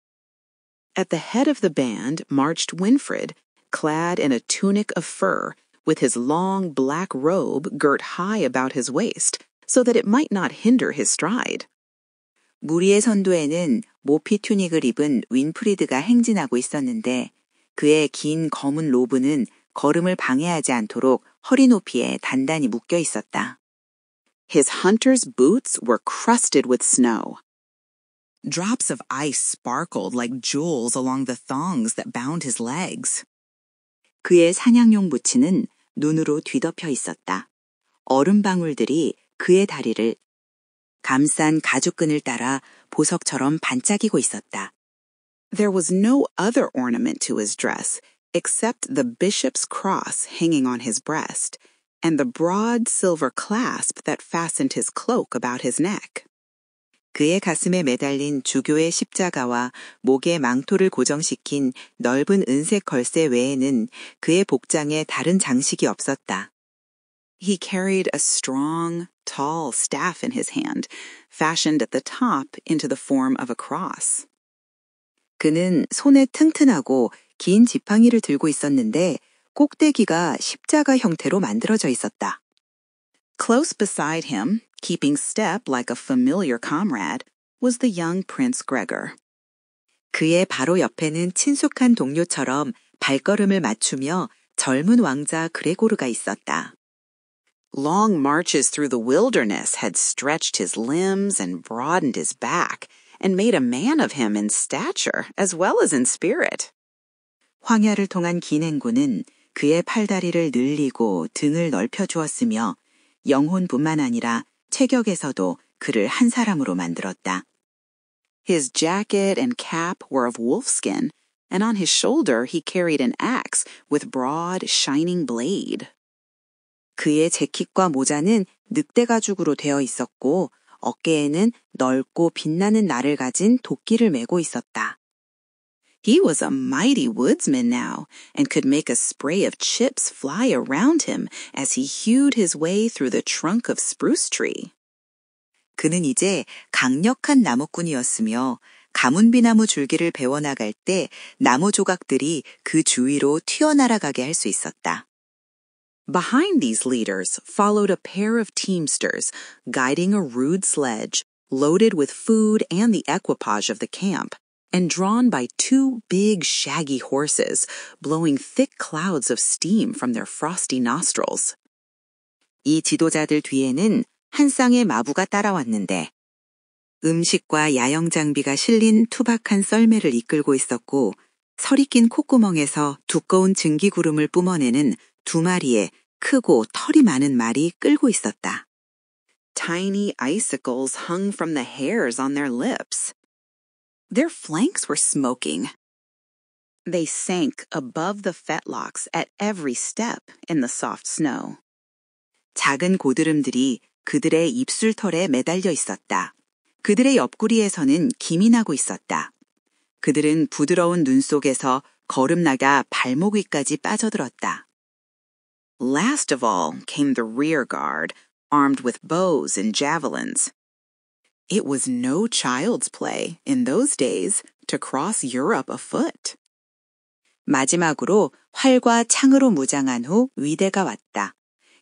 At the head of the band marched Winfried, clad in a tunic of fur, with his long black robe girt high about his waist, so that it might not hinder his stride. 무리의 선두에는 모피 튜닉을 입은 윈프리드가 행진하고 있었는데 그의 긴 검은 로브는 걸음을 방해하지 않도록 허리 높이에 단단히 묶여 있었다. His hunter's boots were crusted with snow. Drops of ice sparkled like jewels along the thongs that bound his legs. 그의 사냥용 부츠는 눈으로 뒤덮여 있었다. 얼음방울들이 그의 다리를 감싼 가죽끈을 따라 보석처럼 반짝이고 있었다. There was no other ornament to his dress except the bishop's cross hanging on his breast and the broad silver clasp that fastened his cloak about his neck. 그의 가슴에 매달린 주교의 십자가와 목에 망토를 고정시킨 넓은 은색 걸쇠 외에는 그의 복장에 다른 장식이 없었다. He carried a strong, tall staff in his hand, fashioned at the top into the form of a cross. 그는 손에 튼튼하고 긴 지팡이를 들고 있었는데 꼭대기가 십자가 형태로 만들어져 있었다. Close beside him, keeping step like a familiar comrade, was the young Prince Gregor. 그의 바로 옆에는 친숙한 동료처럼 발걸음을 맞추며 젊은 왕자 그레고르가 있었다. Long marches through the wilderness had stretched his limbs and broadened his back, and made a man of him in stature as well as in spirit. 황야를 통한 긴 행군은 그의 팔다리를 늘리고 등을 넓혀 주었으며 영혼뿐만 아니라 체격에서도 그를 한 사람으로 만들었다. His jacket and cap were of wolfskin, and on his shoulder he carried an axe with broad, shining blade. 그의 재킷과 모자는 늑대 가죽으로 되어 있었고 어깨에는 넓고 빛나는 날을 가진 도끼를 메고 있었다. He was a mighty woodsman now, and could make a spray of chips fly around him as he hewed his way through the trunk of spruce tree. 그는 이제 강력한 나무꾼이었으며 가문비나무 줄기를 베어나갈 때 나무 조각들이 그 주위로 튀어날아가게 할 수 있었다. Behind these leaders followed a pair of teamsters guiding a rude sledge loaded with food and the equipage of the camp, and drawn by two big shaggy horses blowing thick clouds of steam from their frosty nostrils. 이 지도자들 뒤에는 한 쌍의 마부가 따라왔는데 음식과 야영 장비가 실린 투박한 썰매를 이끌고 있었고 설이 낀 콧구멍에서 두꺼운 증기구름을 뿜어내는 두 마리의 크고 털이 많은 말이 끌고 있었다. Tiny icicles hung from the hairs on their lips. Their flanks were smoking. They sank above the fetlocks at every step in the soft snow. 작은 고드름들이 그들의 입술털에 매달려 있었다. 그들의 옆구리에서는 김이 나고 있었다. 그들은 부드러운 눈 속에서 거름나가 발목 위까지 빠져들었다. Last of all came the rear guard, armed with bows and javelins. It was no child's play in those days to cross Europe afoot. 마지막으로 활과 창으로 무장한 후 위대가 왔다.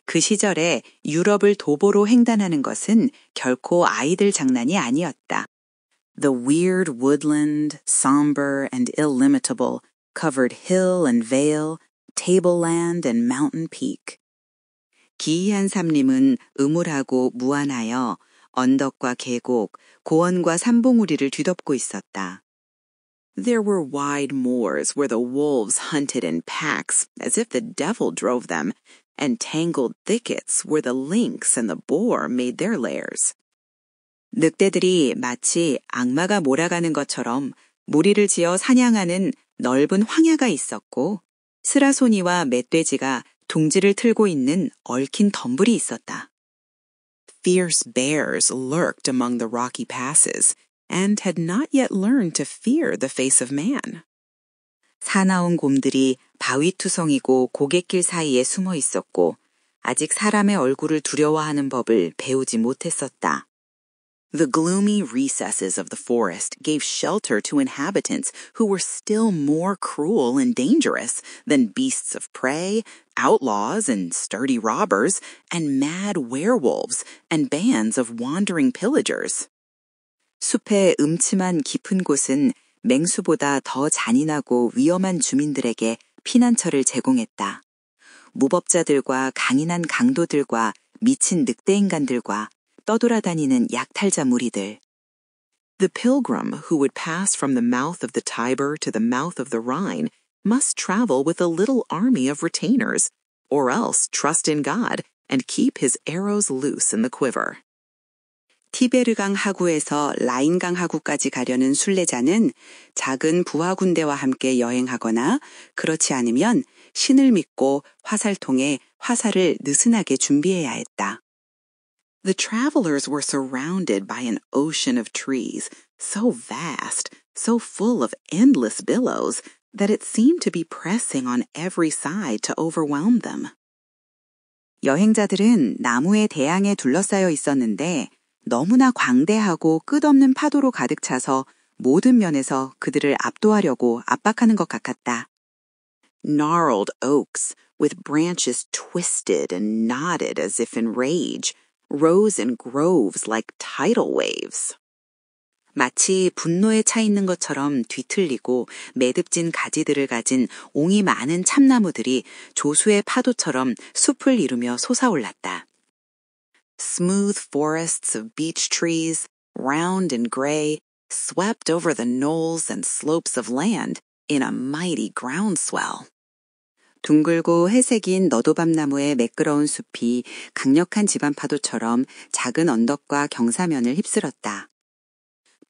그 시절에 유럽을 도보로 횡단하는 것은 결코 아이들 장난이 아니었다. The weird woodland, somber and illimitable, covered hill and vale, tableland and mountain peak. 기이한 삼림은 음울하고 무한하여 언덕과 계곡, 고원과 산봉우리를 뒤덮고 있었다. There were wide moors where the wolves hunted in packs as if the devil drove them, and tangled thickets where the lynx and the boar made their lairs. 늑대들이 마치 악마가 몰아가는 것처럼 무리를 지어 사냥하는 넓은 황야가 있었고 스라소니와 멧돼지가 둥지를 틀고 있는 얽힌 덤불이 있었다. Fierce bears lurked among the rocky passes and had not yet learned to fear the face of man. 사나운 곰들이 바위투성이고 고갯길 사이에 숨어 있었고 아직 사람의 얼굴을 두려워하는 법을 배우지 못했었다. The gloomy recesses of the forest gave shelter to inhabitants who were still more cruel and dangerous than beasts of prey, outlaws and sturdy robbers, and mad werewolves and bands of wandering pillagers. 숲의 음침한 깊은 곳은 맹수보다 더 잔인하고 위험한 주민들에게 피난처를 제공했다. 무법자들과 강인한 강도들과 미친 늑대인간들과 떠돌아다니는 약탈자 무리들. The pilgrim who would pass from the mouth of the Tiber to the mouth of the Rhine must travel with a little army of retainers, or else trust in God and keep his arrows loose in the quiver. 티베르강 하구에서 라인강 하구까지 가려는 순례자는 작은 부하 군대와 함께 여행하거나 그렇지 않으면 신을 믿고 화살통에 화살을 느슨하게 준비해야 했다. The travelers were surrounded by an ocean of trees, so vast, so full of endless billows, that it seemed to be pressing on every side to overwhelm them. 여행자들은 나무의 대양에 둘러싸여 있었는데 너무나 광대하고 끝없는 파도로 가득 차서 모든 면에서 그들을 압도하려고 압박하는 것 같았다. Gnarled oaks, with branches twisted and knotted as if in rage, rose in groves like tidal waves. 마치 분노에 차 있는 것처럼 뒤틀리고 매듭진 가지들을 가진 옹이 많은 참나무들이 조수의 파도처럼 숲을 이루며 솟아올랐다. Smooth forests of beech trees, round and gray, swept over the knolls and slopes of land in a mighty groundswell. 둥글고 회색인 너도밤나무의 매끄러운 숲이 강력한 지반파도처럼 작은 언덕과 경사면을 휩쓸었다.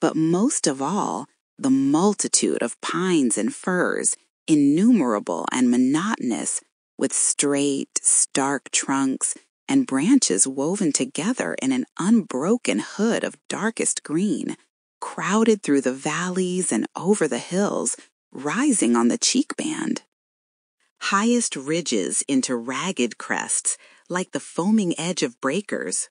But most of all, the multitude of pines and firs, innumerable and monotonous, with straight, stark trunks and branches woven together in an unbroken hood of darkest green, crowded through the valleys and over the hills, rising on the cheek band. Highest ridges into ragged crests, like the foaming edge of breakers.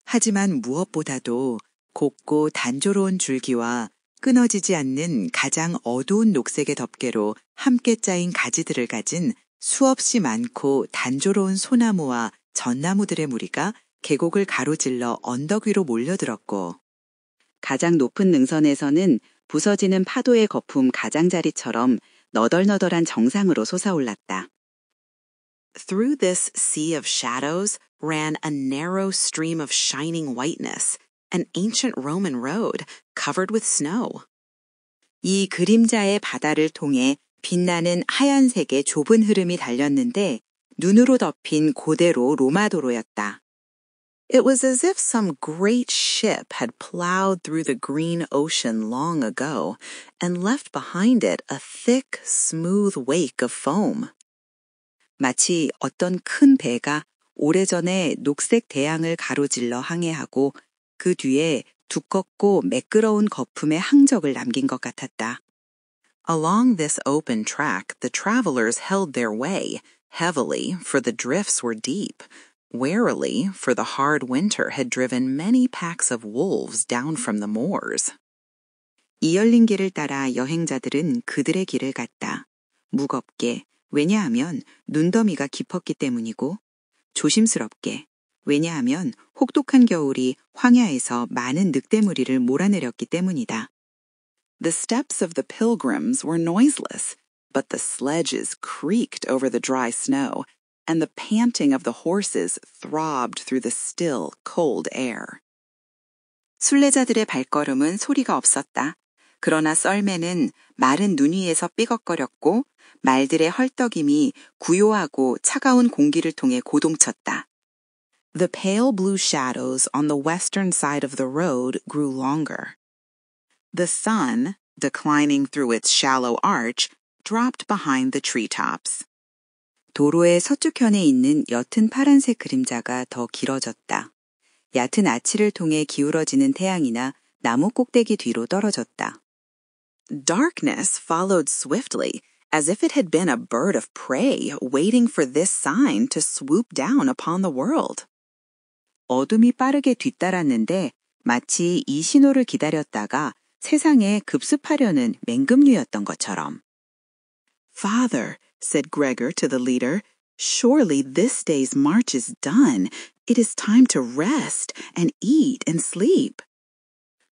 하지만 무엇보다도 곱고 단조로운 줄기와 끊어지지 않는 가장 어두운 녹색의 덮개로 함께 짜인 가지들을 가진 수없이 많고 단조로운 소나무와 전나무들의 무리가 계곡을 가로질러 언덕 위로 몰려들었고, 가장 높은 능선에서는 부서지는 파도의 거품 가장자리처럼 너덜너덜한 정상으로 솟아올랐다. Through this sea of shadows ran a narrow stream of shining whiteness, an ancient Roman road covered with snow. 이 그림자의 바다를 통해 빛나는 하얀색의 좁은 흐름이 달렸는데 눈으로 덮인 고대로 로마도로였다. It was as if some great ship had plowed through the green ocean long ago and left behind it a thick, smooth wake of foam. 마치 어떤 큰 배가 오래전에 녹색 대양을 가로질러 항해하고 그 뒤에 두껍고 매끄러운 거품의 항적을 남긴 것 같았다. Along this open track, the travelers held their way, heavily, for the drifts were deep, warily, for the hard winter had driven many packs of wolves down from the moors. 이 열린 길을 따라 여행자들은 그들의 길을 갔다. 무겁게, 왜냐하면 눈더미가 깊었기 때문이고, 조심스럽게, 왜냐하면 혹독한 겨울이 황야에서 많은 늑대무리를 몰아내렸기 때문이다. The steps of the pilgrims were noiseless, but the sledges creaked over the dry snow, and the panting of the horses throbbed through the still, cold air. 순례자들의 발걸음은 소리가 없었다. 그러나 썰매는 마른 눈 위에서 삐걱거렸고 말들의 헐떡임이 구요하고 차가운 공기를 통해 고동쳤다. The pale blue shadows on the western side of the road grew longer. The sun, declining through its shallow arch, dropped behind the treetops. 도로의 서쪽편에 있는 옅은 파란색 그림자가 더 길어졌다. 얕은 아치를 통해 기울어지는 태양이나 나무 꼭대기 뒤로 떨어졌다. Darkness followed swiftly, as if it had been a bird of prey waiting for this sign to swoop down upon the world. 어둠이 빠르게 뒤따랐는데 마치 이 신호를 기다렸다가 세상에 급습하려는 맹금류였던 것처럼. Father, said Gregor to the leader, surely this day's march is done. It is time to rest and eat and sleep.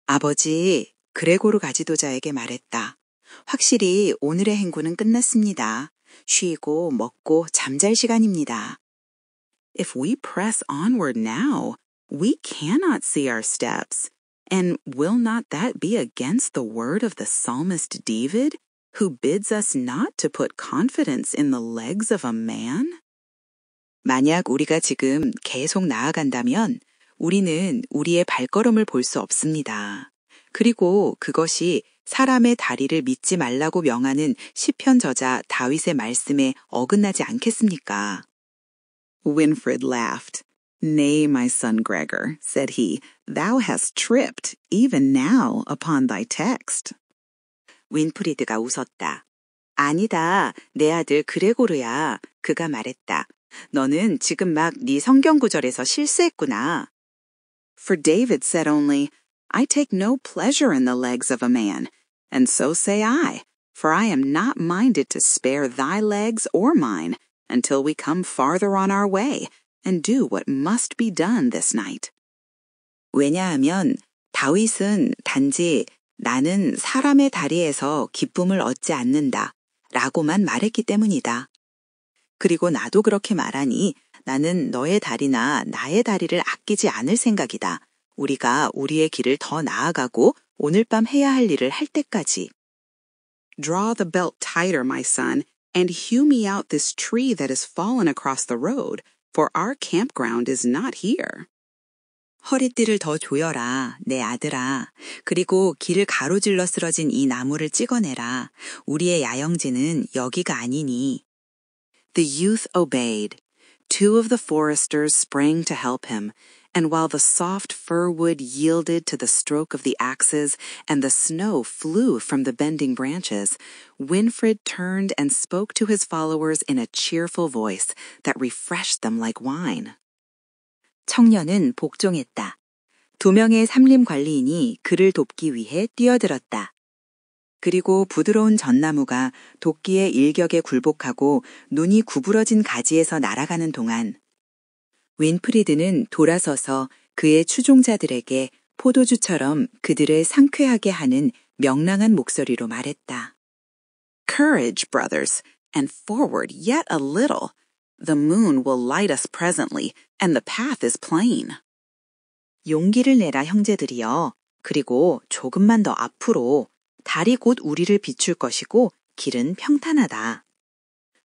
아버지, 그레고르 가지도자에게 말했다. 확실히 오늘의 행군은 끝났습니다. 쉬고 먹고 잠잘 시간입니다. If we press onward now, we cannot see our steps. And will not that be against the word of the psalmist David, who bids us not to put confidence in the legs of a man? 만약 우리가 지금 계속 나아간다면 우리는 우리의 발걸음을 볼 수 없습니다. 그리고 그것이 사람의 다리를 믿지 말라고 명하는 시편 저자 다윗의 말씀에 어긋나지 않겠습니까? Winfried laughed. Nay, my son Gregor, said he, thou hast tripped, even now, upon thy text. 윈프리드가 웃었다. 아니다, 내 아들 그레고르야. 그가 말했다. 너는 지금 막 네 성경 구절에서 실수했구나. For David said only, I take no pleasure in the legs of a man, and so say I, for I am not minded to spare thy legs or mine until we come farther on our way and do what must be done this night. 왜냐하면 다윗은 단지 나는 사람의 다리에서 기쁨을 얻지 않는다 라고만 말했기 때문이다. 그리고 나도 그렇게 말하니 나는 너의 다리나 나의 다리를 아끼지 않을 생각이다. 우리가 우리의 길을 더 나아가고 오늘 밤 해야 할 일을 할 때까지. Draw the belt tighter, my son, and hew me out this tree that has fallen across the road, for our campground is not here. 허리띠를 더 조여라, 내 아들아. 그리고 길을 가로질러 쓰러진 이 나무를 찍어내라. 우리의 야영지는 여기가 아니니. The youth obeyed. Two of the foresters sprang to help him, and while the soft fir wood yielded to the stroke of the axes and the snow flew from the bending branches, Winfried turned and spoke to his followers in a cheerful voice that refreshed them like wine. 청년은 복종했다. 2명의 삼림 관리인이 그를 돕기 위해 뛰어들었다. 그리고 부드러운 전나무가 도끼의 일격에 굴복하고 눈이 구부러진 가지에서 날아가는 동안 윈프리드는 돌아서서 그의 추종자들에게 포도주처럼 그들을 상쾌하게 하는 명랑한 목소리로 말했다. Courage, brothers, and forward yet a little. The moon will light us presently, and the path is plain. 용기를 내라 형제들이여. 그리고 조금만 더 앞으로. 달이 곧 우리를 비출 것이고 길은 평탄하다.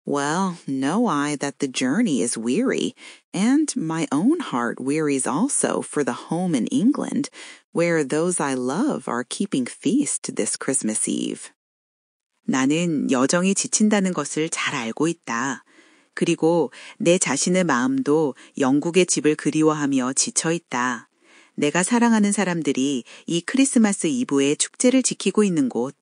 Well, know I that the journey is weary, and my own heart wearies also for the home in England, where those I love are keeping feast this Christmas Eve. 나는 여정이 지친다는 것을 잘 알고 있다. 그리고 내 자신의 마음도 영국의 집을 그리워하며 지쳐 있다. 내가 사랑하는 사람들이 이 크리스마스 이브의 축제를 지키고 있는 곳.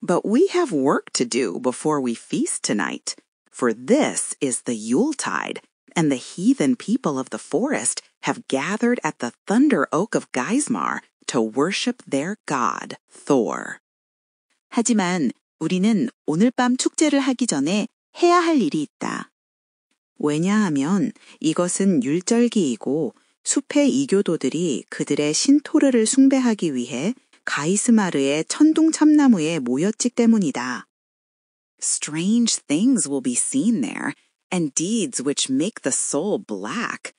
But we have work to do before we feast tonight, for this is the Yuletide, and the heathen people of the forest have gathered at the Thunder Oak of Geismar to worship their god, Thor. 하지만 우리는 오늘 밤 축제를 하기 전에 해야 할 일이 있다. 왜냐하면 이것은 율절기이고 숲의 이교도들이 그들의 신토르를 숭배하기 위해 가이스마르의 천둥참나무에 모였기 때문이다. Strange things will be seen there, and deeds which make the soul black.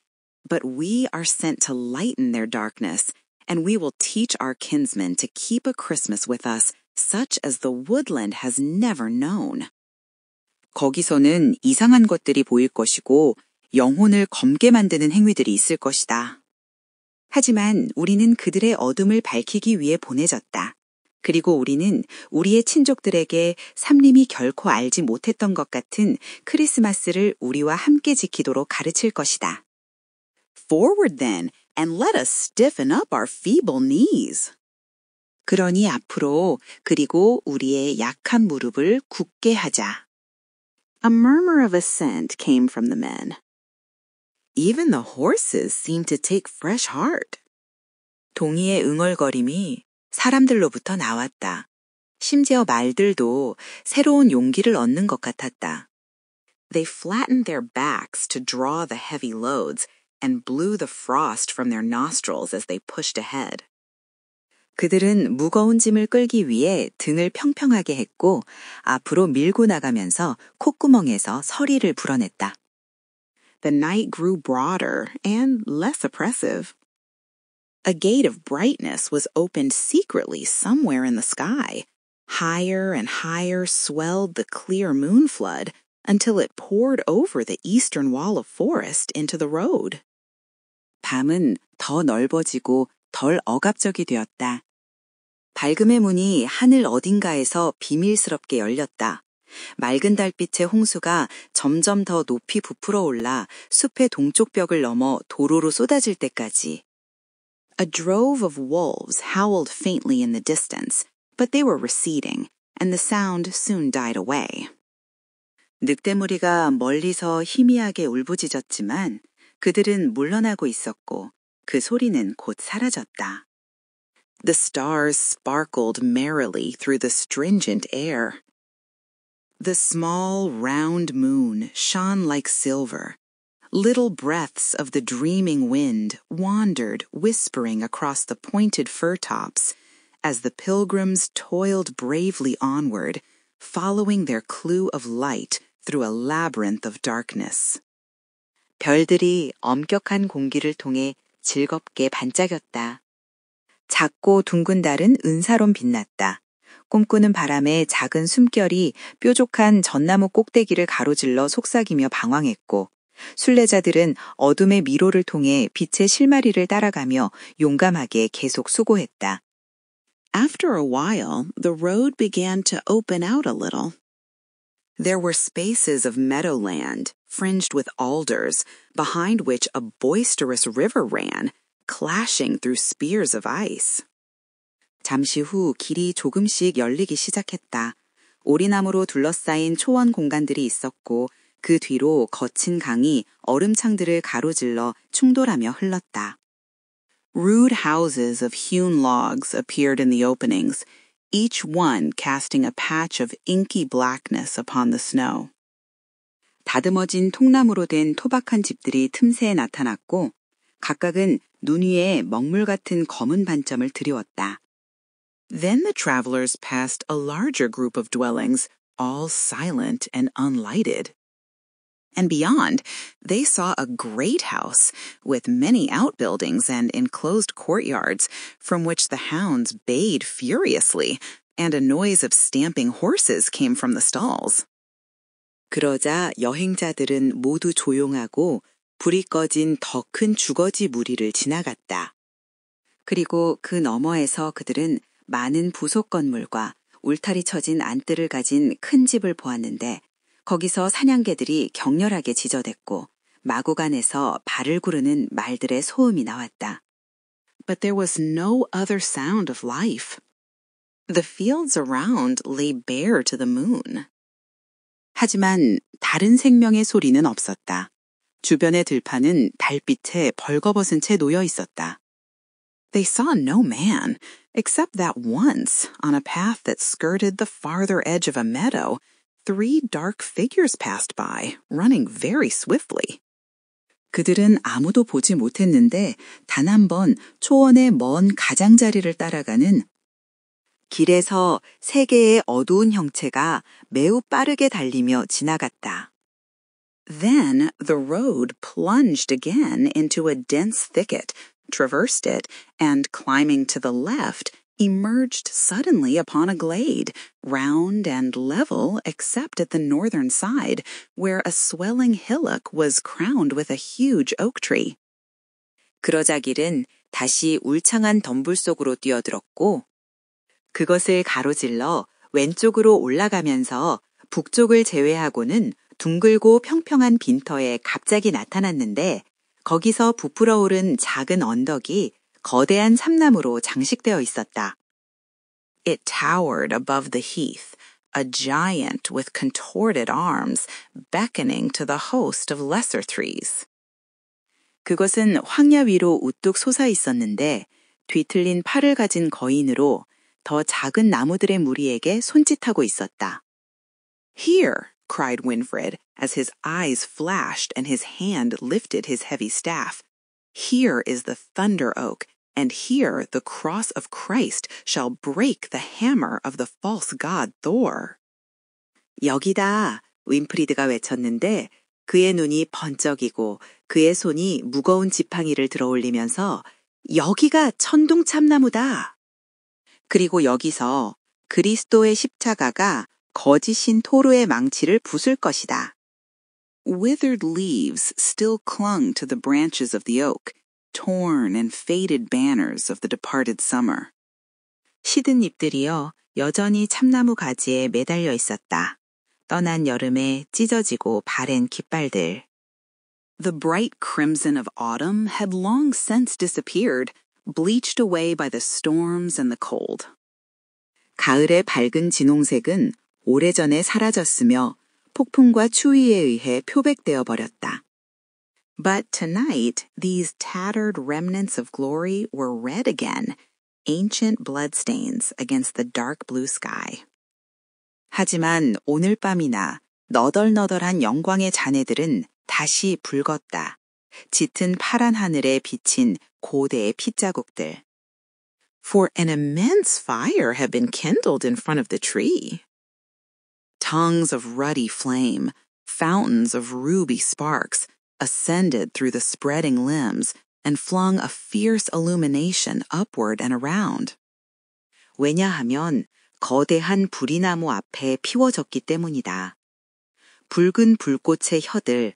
But we are sent to lighten their darkness, and we will teach our kinsmen to keep a Christmas with us, such as the woodland has never known. 거기서는 이상한 것들이 보일 것이고 영혼을 검게 만드는 행위들이 있을 것이다. 하지만 우리는 그들의 어둠을 밝히기 위해 보내졌다. 그리고 우리는 우리의 친족들에게 삼림이 결코 알지 못했던 것 같은 크리스마스를 우리와 함께 지키도록 가르칠 것이다. Forward then, and let us stiffen up our feeble knees. 그러니 앞으로 그리고 우리의 약한 무릎을 굳게 하자. A murmur of assent came from the men. Even the horses seemed to take fresh heart. 동의의 응얼거림이 사람들로부터 나왔다. 심지어 말들도 새로운 용기를 얻는 것 같았다. They flattened their backs to draw the heavy loads and blew the frost from their nostrils as they pushed ahead. 그들은 무거운 짐을 끌기 위해 등을 평평하게 했고 앞으로 밀고 나가면서 콧구멍에서 서리를 불어냈다. The night grew broader and less oppressive. A gate of brightness was opened secretly somewhere in the sky. Higher and higher swelled the clear moon flood until it poured over the eastern wall of forest into the road. 밤은 더 넓어지고 덜 억압적이 되었다. 밝음의 문이 하늘 어딘가에서 비밀스럽게 열렸다. 맑은 달빛의 홍수가 점점 더 높이 부풀어 올라 숲의 동쪽 벽을 넘어 도로로 쏟아질 때까지. A drove of wolves howled faintly in the distance, but they were receding, and the sound soon died away. 늑대무리가 멀리서 희미하게 울부짖었지만 그들은 물러나고 있었고 그 소리는 곧 사라졌다. The stars sparkled merrily through the stringent air. The small, round moon shone like silver. Little breaths of the dreaming wind wandered whispering across the pointed fir tops as the pilgrims toiled bravely onward, following their clue of light through a labyrinth of darkness. 별들이 엄격한 공기를 통해 즐겁게 반짝였다. 작고 둥근 달은 은사로 빛났다. 꿈꾸는 바람에 작은 숨결이 뾰족한 전나무 꼭대기를 가로질러 속삭이며 방황했고 순례자들은 어둠의 미로를 통해 빛의 실마리를 따라가며 용감하게 계속 수고했다. After a while, the road began to open out a little. There were spaces of meadowland, fringed with alders, behind which a boisterous river ran, clashing through spears of ice. 잠시 후 길이 조금씩 열리기 시작했다. 오리나무로 둘러싸인 초원 공간들이 있었고 그 뒤로 거친 강이 얼음창들을 가로질러 충돌하며 흘렀다. Rude houses of hewn logs appeared in the openings, each one casting a patch of inky blackness upon the snow. 다듬어진 통나무로 된 토박한 집들이 틈새에 나타났고 각각은 눈 위에 먹물 같은 검은 반점을 드리웠다. Then the travelers passed a larger group of dwellings, all silent and unlighted. And beyond, they saw a great house with many outbuildings and enclosed courtyards from which the hounds bayed furiously, and a noise of stamping horses came from the stalls. 그러자 여행자들은 모두 조용하고 불이 꺼진 더 큰 주거지 무리를 지나갔다. 그리고 그 너머에서 그들은 많은 부속 건물과 울타리 쳐진 안뜰을 가진 큰 집을 보았는데 거기서 사냥개들이 격렬하게 지저댔고 마구간에서 발을 구르는 말들의 소음이 나왔다. But there was no other sound of life. The fields around lay bare to the moon. 하지만 다른 생명의 소리는 없었다. 주변의 들판은 달빛에 벌거벗은 채 놓여 있었다. They saw no man, except that once, on a path that skirted the farther edge of a meadow, 3 dark figures passed by, running very swiftly. 그들은 아무도 보지 못했는데 단 한 번 초원의 먼 가장자리를 따라가는 길에서 3개의 어두운 형체가 매우 빠르게 달리며 지나갔다. Then the road plunged again into a dense thicket, traversed it, and climbing to the left, emerged suddenly upon a glade, round and level except at the northern side, where a swelling hillock was crowned with a huge oak tree. 그러자 길은 다시 울창한 덤불 속으로 뛰어들었고 그것을 가로질러 왼쪽으로 올라가면서 북쪽을 제외하고는 둥글고 평평한 빈터에 갑자기 나타났는데 거기서 부풀어 오른 작은 언덕이 거대한 참나무로 장식되어 있었다. It towered above the heath, a giant with contorted arms, beckoning to the host of lesser trees. 그것은 황야 위로 우뚝 솟아 있었는데 뒤틀린 팔을 가진 거인으로 더 작은 나무들의 무리에게 손짓하고 있었다. Here, cried Winfried, as his eyes flashed and his hand lifted his heavy staff. Here is the thunder oak, and here the cross of Christ shall break the hammer of the false god Thor. 여기다, 윈프리드가 외쳤는데 그의 눈이 번쩍이고 그의 손이 무거운 지팡이를 들어올리면서 여기가 천둥참나무다. 그리고 여기서 그리스도의 십자가가 거짓인 토르의 망치를 부술 것이다. Withered leaves still clung to the branches of the oak, torn and faded banners of the departed summer. 시든 잎들이여 여전히 참나무 가지에 매달려 있었다. 떠난 여름에 찢어지고 바랜 깃발들. The bright crimson of autumn had long since disappeared, bleached away by the storms and the cold. 가을의 밝은 진홍색은 오래전에 사라졌으며 폭풍과 추위에 의해 표백되어 버렸다. But tonight, these tattered remnants of glory were red again, ancient bloodstains against the dark blue sky. 하지만 오늘 밤이나 너덜너덜한 영광의 잔해들은 다시 붉었다. 짙은 파란 하늘에 비친 고대의 핏자국들. For an immense fire had been kindled in front of the tree. Tongues of ruddy flame, fountains of ruby sparks, ascended through the spreading limbs and flung a fierce illumination upward and around. 왜냐하면 거대한 부리나무 앞에 피워졌기 때문이다. 붉은 불꽃의 혀들,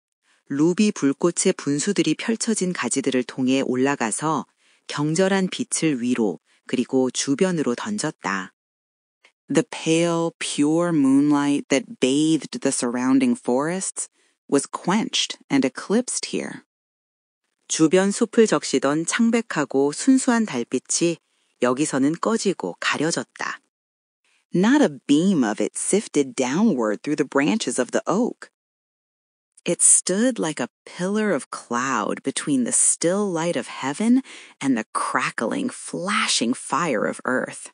루비 불꽃의 분수들이 펼쳐진 가지들을 통해 올라가서 경절한 빛을 위로 그리고 주변으로 던졌다. The pale, pure moonlight that bathed the surrounding forests was quenched and eclipsed here. 주변 숲을 적시던 창백하고 순수한 달빛이 여기서는 꺼지고 가려졌다. Not a beam of it sifted downward through the branches of the oak. It stood like a pillar of cloud between the still light of heaven and the crackling, flashing fire of earth.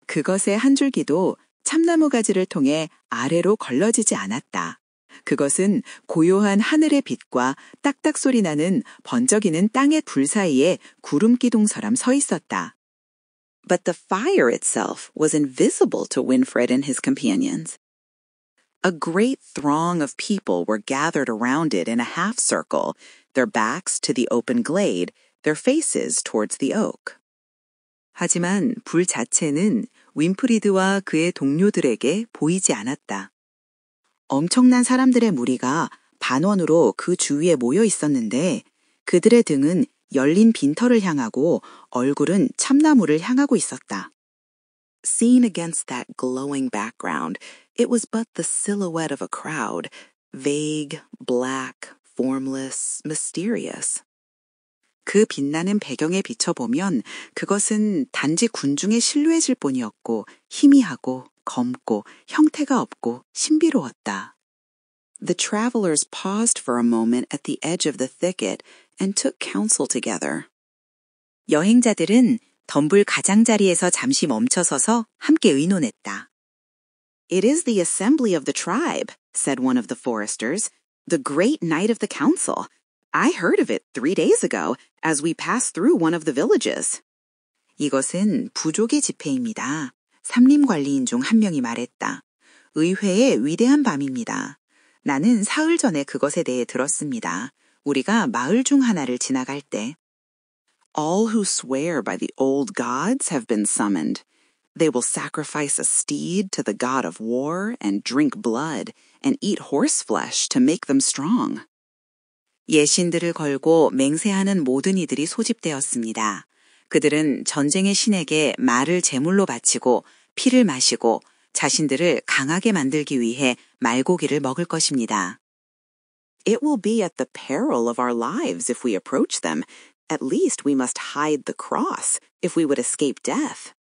그것의 한 줄기도 참나무 가지를 통해 아래로 걸러지지 않았다. 그것은 고요한 하늘의 빛과 딱딱 소리 나는 번쩍이는 땅의 불 사이에 구름기둥처럼 서 있었다. But the fire itself was invisible to Winfred and his companions. A great throng of people were gathered around it in a half circle, their backs to the open glade, their faces towards the oak. 하지만 불 자체는 윈프리드와 그의 동료들에게 보이지 않았다. 엄청난 사람들의 무리가 반원으로 그 주위에 모여 있었는데 그들의 등은 열린 빈터를 향하고 얼굴은 참나무를 향하고 있었다. Seen against that glowing background, it was but the silhouette of a crowd, vague, black, formless, mysterious. 그 빛나는 배경에 비춰보면 그것은 단지 군중의 실루엣일 뿐이었고 희미하고 검고 형태가 없고 신비로웠다. The travelers paused for a moment at the edge of the thicket and took counsel together. 여행자들은 덤불 가장자리에서 잠시 멈춰서서 함께 의논했다. It is the assembly of the tribe, said one of the foresters, the great night of the council. I heard of it 3 days ago as we passed through one of the villages. 이것은 부족의 집회입니다. 삼림관리인 중 한 명이 말했다. 의회의 위대한 밤입니다. 나는 사흘 전에 그것에 대해 들었습니다. 우리가 마을 중 하나를 지나갈 때. All who swear by the old gods have been summoned. They will sacrifice a steed to the god of war and drink blood and eat horse flesh to make them strong. 예신들을 걸고 맹세하는 모든 이들이 소집되었습니다. 그들은 전쟁의 신에게 말을 제물로 바치고 피를 마시고 자신들을 강하게 만들기 위해 말고기를 먹을 것입니다. It will be at the peril of our lives if we approach them. At least we must hide the cross if we would escape death.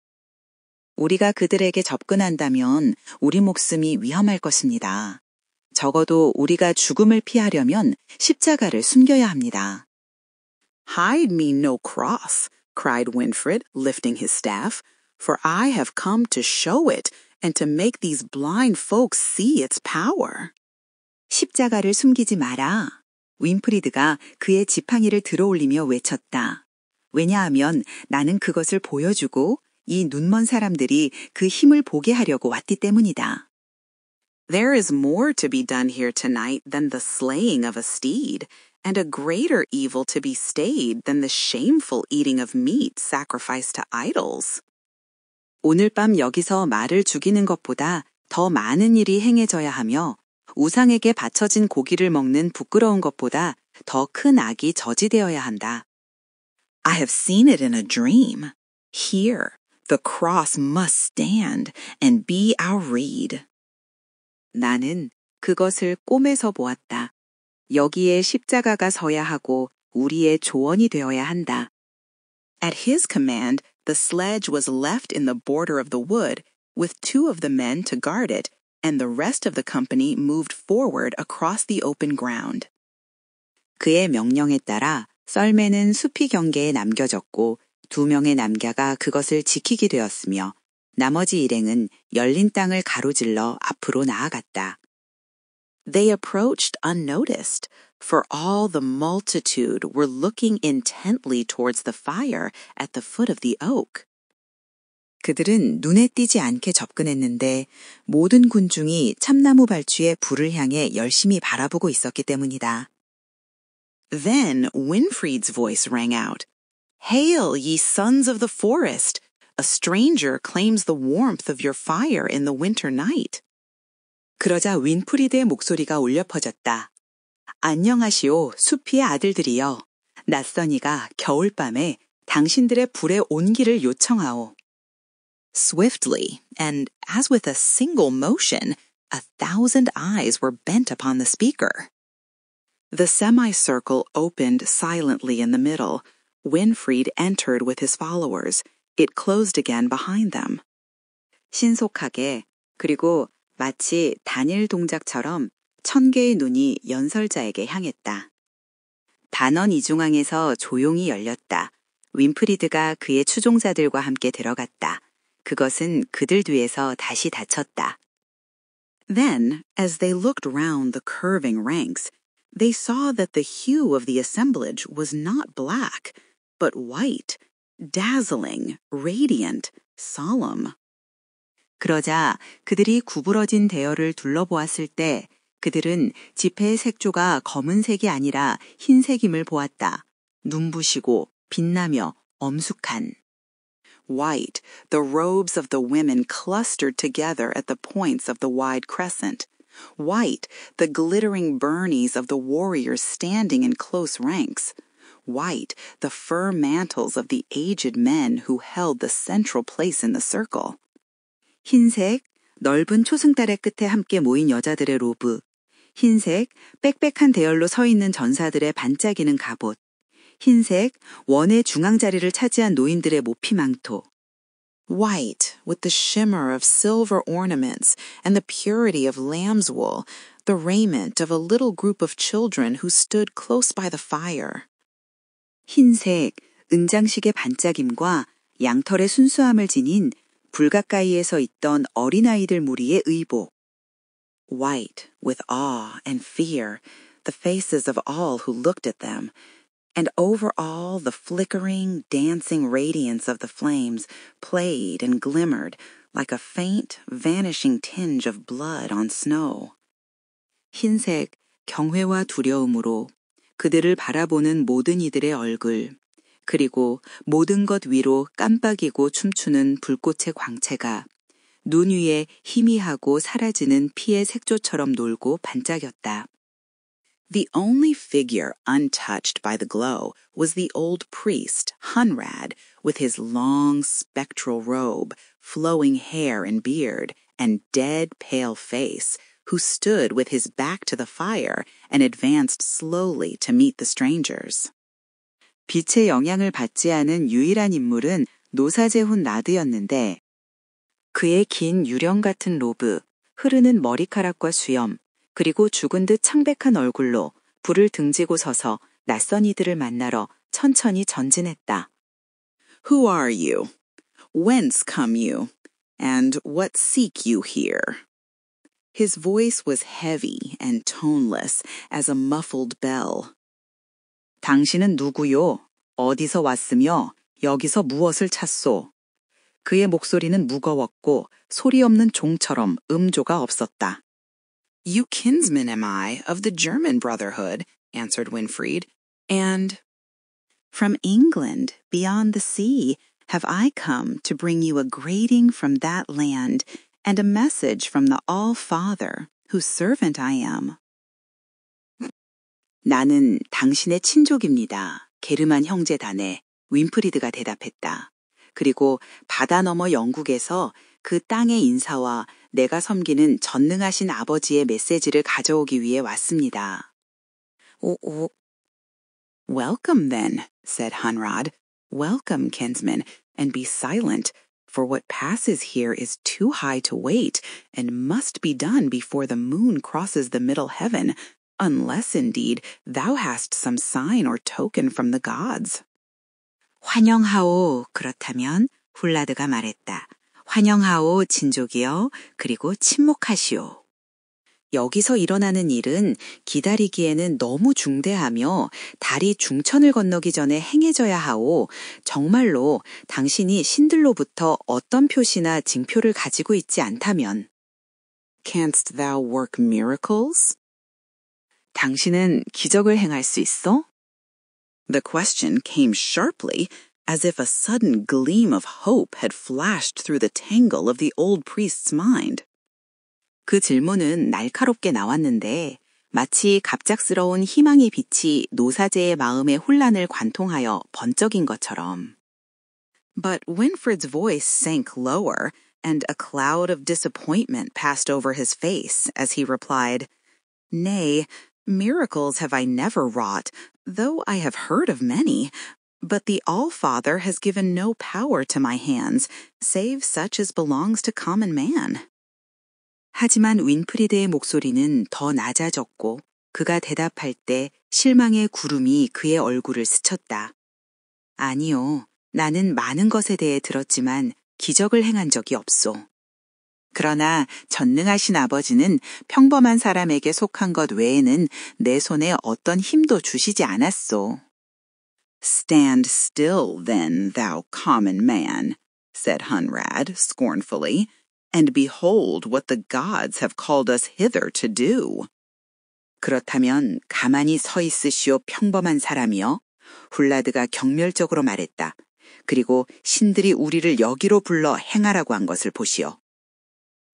우리가 그들에게 접근한다면 우리 목숨이 위험할 것입니다. 적어도 우리가 죽음을 피하려면 십자가를 숨겨야 합니다. Hide me no cross, cried Winfred, lifting his staff, for I have come to show it and to make these blind folks see its power. 십자가를 숨기지 마라. 윈프리드가 그의 지팡이를 들어올리며 외쳤다. 왜냐하면 나는 그것을 보여주고 이 눈먼 사람들이 그 힘을 보게 하려고 왔기 때문이다. There is more to be done here tonight than the slaying of a steed, and a greater evil to be stayed than the shameful eating of meat sacrificed to idols. 오늘 밤 여기서 말을 죽이는 것보다 더 많은 일이 행해져야 하며 우상에게 바쳐진 고기를 먹는 부끄러운 것보다 더 큰 악이 저지되어야 한다. I have seen it in a dream. Here, the cross must stand and be our reed. 나는 그것을 꿈에서 보았다. 여기에 십자가가 서야 하고 우리의 조언이 되어야 한다. At his command, the sledge was left in the border of the wood, with 2 of the men to guard it, and the rest of the company moved forward across the open ground. 그의 명령에 따라 썰매는 숲이 경계에 남겨졌고 2명의 남자가 그것을 지키게 되었으며 나머지 일행은 열린 땅을 가로질러 앞으로 나아갔다. They approached unnoticed, for all the multitude were looking intently towards the fire at the foot of the oak. 그들은 눈에 띄지 않게 접근했는데 모든 군중이 참나무 발추의 불을 향해 열심히 바라보고 있었기 때문이다. Then Winfried's voice rang out, Hail, ye sons of the forest! A stranger claims the warmth of your fire in the winter night. 그러자 윈프리드의 목소리가 울려 퍼졌다. 안녕하시오, 숲의 아들들이여. 낯선 이가 겨울밤에 당신들의 불의 온기를 요청하오. Swiftly, and as with a single motion, 1,000 eyes were bent upon the speaker. The semicircle opened silently in the middle. Winfried entered with his followers. It closed again behind them. 신속하게 그리고 마치 단일 동작처럼 1,000개의 눈이 연설자에게 향했다. 단원 이중앙에서 조용히 열렸다. 윈프리드가 그의 추종자들과 함께 들어갔다. 그것은 그들 뒤에서 다시 닫혔다. Then, as they looked round the curving ranks, they saw that the hue of the assemblage was not black, but white, dazzling, radiant, solemn. 그러자 그들이 구부러진 대열을 둘러보았을 때 그들은 지폐의 색조가 검은색이 아니라 흰색임을 보았다. 눈부시고 빛나며 엄숙한. White, the robes of the women clustered together at the points of the wide crescent. White, the glittering burnies of the warriors standing in close ranks. White, the fur mantles of the aged men who held the central place in the circle. 흰색, 넓은 초승달의 끝에 함께 모인 여자들의 로브. 흰색, 빽빽한 대열로 서 있는 전사들의 반짝이는 갑옷. 흰색, 원의 중앙 자리를 차지한 노인들의 모피망토. White, with the shimmer of silver ornaments and the purity of lamb's wool, the raiment of a little group of children who stood close by the fire. 흰색, 은장식의 반짝임과 양털의 순수함을 지닌 불 가까이에서 있던 어린아이들 무리의 의복. White, with awe and fear, the faces of all who looked at them, and over all the flickering, dancing radiance of the flames played and glimmered like a faint, vanishing tinge of blood on snow. 흰색, 경외와 두려움으로 그들을 바라보는 모든 이들의 얼굴, 그리고 모든 것 위로 깜빡이고 춤추는 불꽃의 광채가 눈 위에 희미하고 사라지는 피의 색조처럼 놀고 반짝였다. The only figure untouched by the glow was the old priest, Hunrad, with his long spectral robe, flowing hair and beard, and dead pale face, who stood with his back to the fire and advanced slowly to meet the strangers. 빛의 영향을 받지 않은 유일한 인물은 노사제훈 라드였는데 그의 긴 유령 같은 로브, 흐르는 머리카락과 수염, 그리고 죽은 듯 창백한 얼굴로 불을 등지고 서서 낯선 이들을 만나러 천천히 전진했다. Who are you? Whence come you? And what seek you here? His voice was heavy and toneless as a muffled bell. 당신은 누구요? 어디서 왔으며 여기서 무엇을 찾소? 그의 목소리는 무거웠고 소리 없는 종처럼 음조가 없었다. You kinsman am I of the German Brotherhood, answered Winfried, and from England, beyond the sea, have I come to bring you a greeting from that land and a message from the All-Father, whose servant I am. 나는 당신의 친족입니다. 게르만 형제단에 윈프리드가 대답했다. 그리고 바다 너머 영국에서 그 땅의 인사와 내가 섬기는 전능하신 아버지의 메시지를 가져오기 위해 왔습니다. Welcome then, said Hunrad. Welcome, kinsman, and be silent, for what passes here is too high to wait, and must be done before the moon crosses the middle heaven, unless indeed thou hast some sign or token from the gods. 환영하오. 그렇다면 훌라드가 말했다. 환영하오, 친족이여. 그리고 침묵하시오. 여기서 일어나는 일은 기다리기에는 너무 중대하며 달이 중천을 건너기 전에 행해져야 하오. 정말로 당신이 신들로부터 어떤 표시나 징표를 가지고 있지 않다면. Canst thou work miracles? 당신은 기적을 행할 수 있어? The question came sharply, as if a sudden gleam of hope had flashed through the tangle of the old priest's mind. 그 질문은 날카롭게 나왔는데 마치 갑작스러운 희망의 빛이 노사제의 마음의 혼란을 관통하여 번쩍인 것처럼. But Winfried's voice sank lower, and a cloud of disappointment passed over his face as he replied, Nay, miracles have I never wrought, though I have heard of many, but the All-Father has given no power to my hands, save such as belongs to common man. 하지만 윈프리드의 목소리는 더 낮아졌고 그가 대답할 때 실망의 구름이 그의 얼굴을 스쳤다. 아니요, 나는 많은 것에 대해 들었지만 기적을 행한 적이 없소. 그러나 전능하신 아버지는 평범한 사람에게 속한 것 외에는 내 손에 어떤 힘도 주시지 않았소. Stand still, then, thou common man, said Hunrad scornfully, and behold what the gods have called us hither to do. 그렇다면 가만히 서 있으시오 평범한 사람이여. 훌라드가 경멸적으로 말했다. 그리고 신들이 우리를 여기로 불러 행하라고 한 것을 보시오.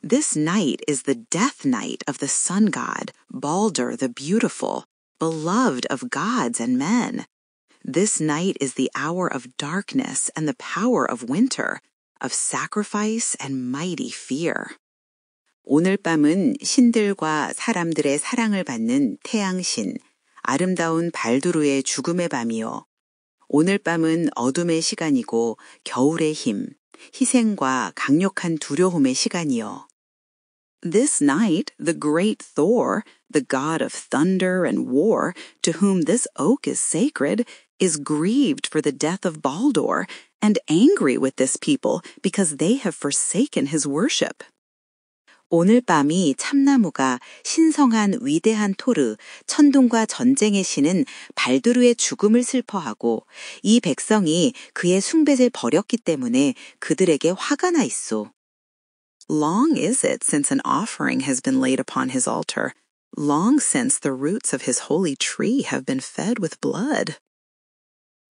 This night is the death night of the sun god, Balder the beautiful, beloved of gods and men. This night is the hour of darkness and the power of winter, of sacrifice and mighty fear. 오늘 밤은 신들과 사람들의 사랑을 받는 태양신, 아름다운 발두르의 죽음의 밤이요. 오늘 밤은 어둠의 시간이고 겨울의 힘, 희생과 강력한 두려움의 시간이요. This night, the great Thor, the god of thunder and war, to whom this oak is sacred, is grieved for the death of Baldur and angry with this people because they have forsaken his worship. 오늘 밤이 참나무가 신성한 위대한 토르, 천둥과 전쟁의 신은 발두르의 죽음을 슬퍼하고 이 백성이 그의 숭배를 버렸기 때문에 그들에게 화가 나 있소. Long is it since an offering has been laid upon his altar. Long since the roots of his holy tree have been fed with blood.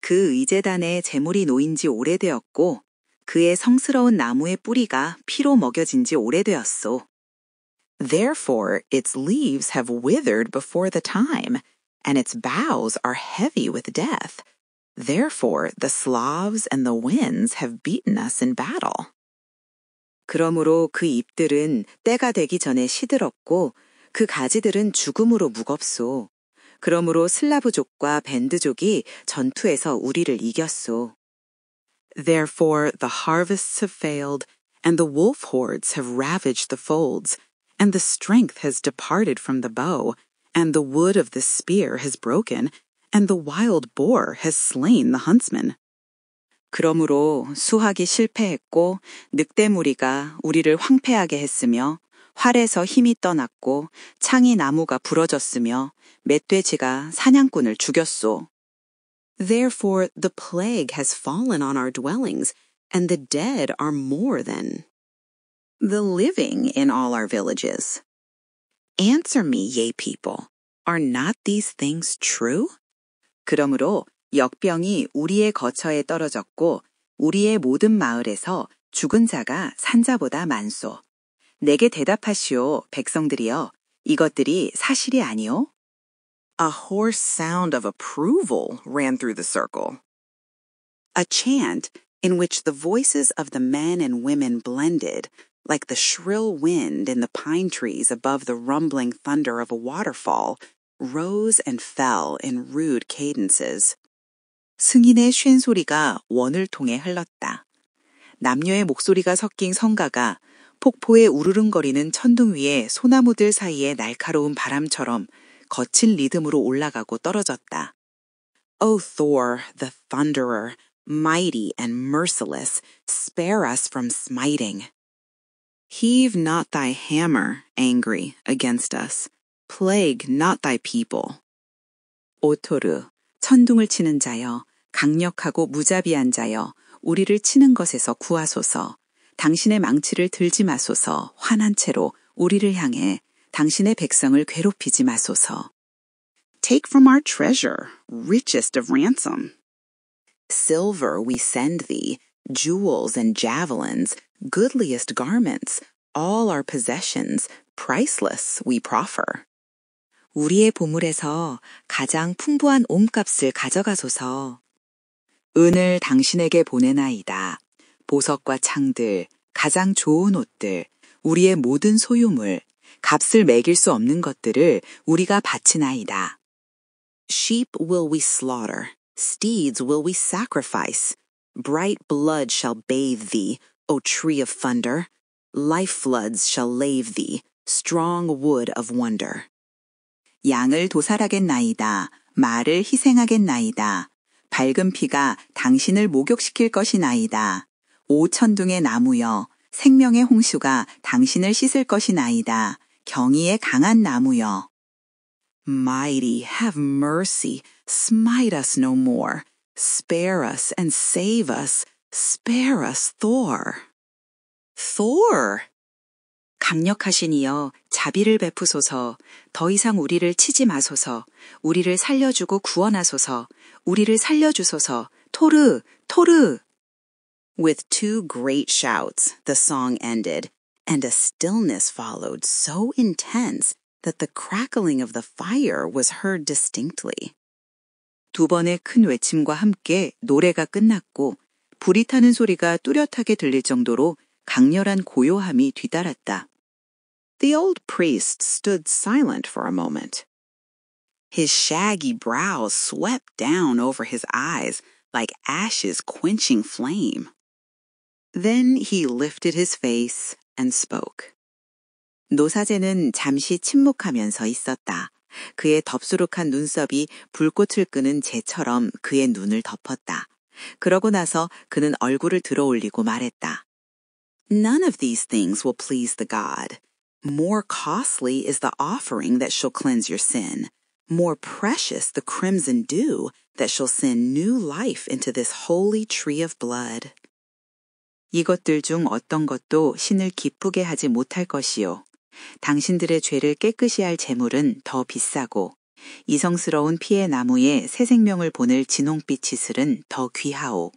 그 의제단에 제물이 놓인 지 오래되었고 그의 성스러운 나무의 뿌리가 피로 먹여진 지 오래되었소. Therefore its leaves have withered before the time, and its boughs are heavy with death. Therefore the Slavs and the winds have beaten us in battle. 그러므로 그 잎들은 때가 되기 전에 시들었고 그 가지들은 죽음으로 무겁소. 그러므로 슬라브족과 밴드족이 전투에서 우리를 이겼소. Therefore the harvests have failed, and the wolf hordes have ravaged the folds, and the strength has departed from the bow, and the wood of the spear has broken, and the wild boar has slain the huntsman. 그러므로 수확이 실패했고 늑대무리가 우리를 황폐하게 했으며 활에서 힘이 떠났고 창이 나무가 부러졌으며 멧돼지가 사냥꾼을 죽였소. Therefore the plague has fallen on our dwellings, and the dead are more than the living in all our villages. Answer me, ye people, are not these things true? 그러므로 역병이 우리의 거처에 떨어졌고 우리의 모든 마을에서 죽은 자가 산자보다 많소. 내게 대답하시오, 백성들이여. 이것들이 사실이 아니오? A hoarse sound of approval ran through the circle. A chant in which the voices of the men and women blended, like the shrill wind in the pine trees above the rumbling thunder of a waterfall, rose and fell in rude cadences. 승인의 쉰소리가 원을 통해 흘렀다. 남녀의 목소리가 섞인 성가가 폭포의 우르릉거리는 천둥 위에 소나무들 사이에 날카로운 바람처럼 거친 리듬으로 올라가고 떨어졌다. O Thor, the thunderer, mighty and merciless, spare us from smiting. Heave not thy hammer, angry, against us. Plague not thy people. 오 토르, 천둥을 치는 자여, 강력하고 무자비한 자여, 우리를 치는 것에서 구하소서. 당신의 망치를 들지 마소서. 화난 채로 우리를 향해 당신의 백성을 괴롭히지 마소서. Take from our treasure, richest of ransom. Silver we send thee, jewels and javelins, goodliest garments, all our possessions, priceless we proffer. 우리의 보물에서 가장 풍부한 옷값을 가져가소서. 은을 당신에게 보내나이다. 보석과 창들, 가장 좋은 옷들, 우리의 모든 소유물, 값을 매길 수 없는 것들을 우리가 바치나이다. Sheep will we slaughter, steeds will we sacrifice. Bright blood shall bathe thee, O tree of thunder. Life floods shall lave thee, strong wood of wonder. 양을 도살하겠나이다. 말을 희생하겠나이다. 밝은 피가 당신을 목욕시킬 것이나이다. 오천둥의 나무여, 생명의 홍수가 당신을 씻을 것이나이다. 경의의 강한 나무여. Mighty, have mercy, smite us no more. Spare us and save us. Spare us, Thor. Thor! 강력하신 이여, 자비를 베푸소서. 더 이상 우리를 치지 마소서. 우리를 살려주고 구원하소서. 우리를 살려주소서. 토르, 토르! With two great shouts, the song ended, and a stillness followed so intense that the crackling of the fire was heard distinctly. 두 번의 큰 외침과 함께 노래가 끝났고 불이 타는 소리가 뚜렷하게 들릴 정도로 강렬한 고요함이 뒤따랐다. The old priest stood silent for a moment. His shaggy brows swept down over his eyes like ashes quenching flame. Then he lifted his face and spoke. 노사제는 잠시 침묵하면서 있었다. 그의 덥수룩한 눈썹이 불꽃을 끄는 재처럼 그의 눈을 덮었다. 그러고 나서 그는 얼굴을 들어올리고 말했다. None of these things will please the God. More costly is the offering that shall cleanse your sin. More precious the crimson dew that shall send new life into this holy tree of blood. 이것들 중 어떤 것도 신을 기쁘게 하지 못할 것이요. 당신들의 죄를 깨끗이 할 제물은 더 비싸고 이성스러운 피의 나무에 새 생명을 보낼 진홍빛 이슬은 더 귀하오.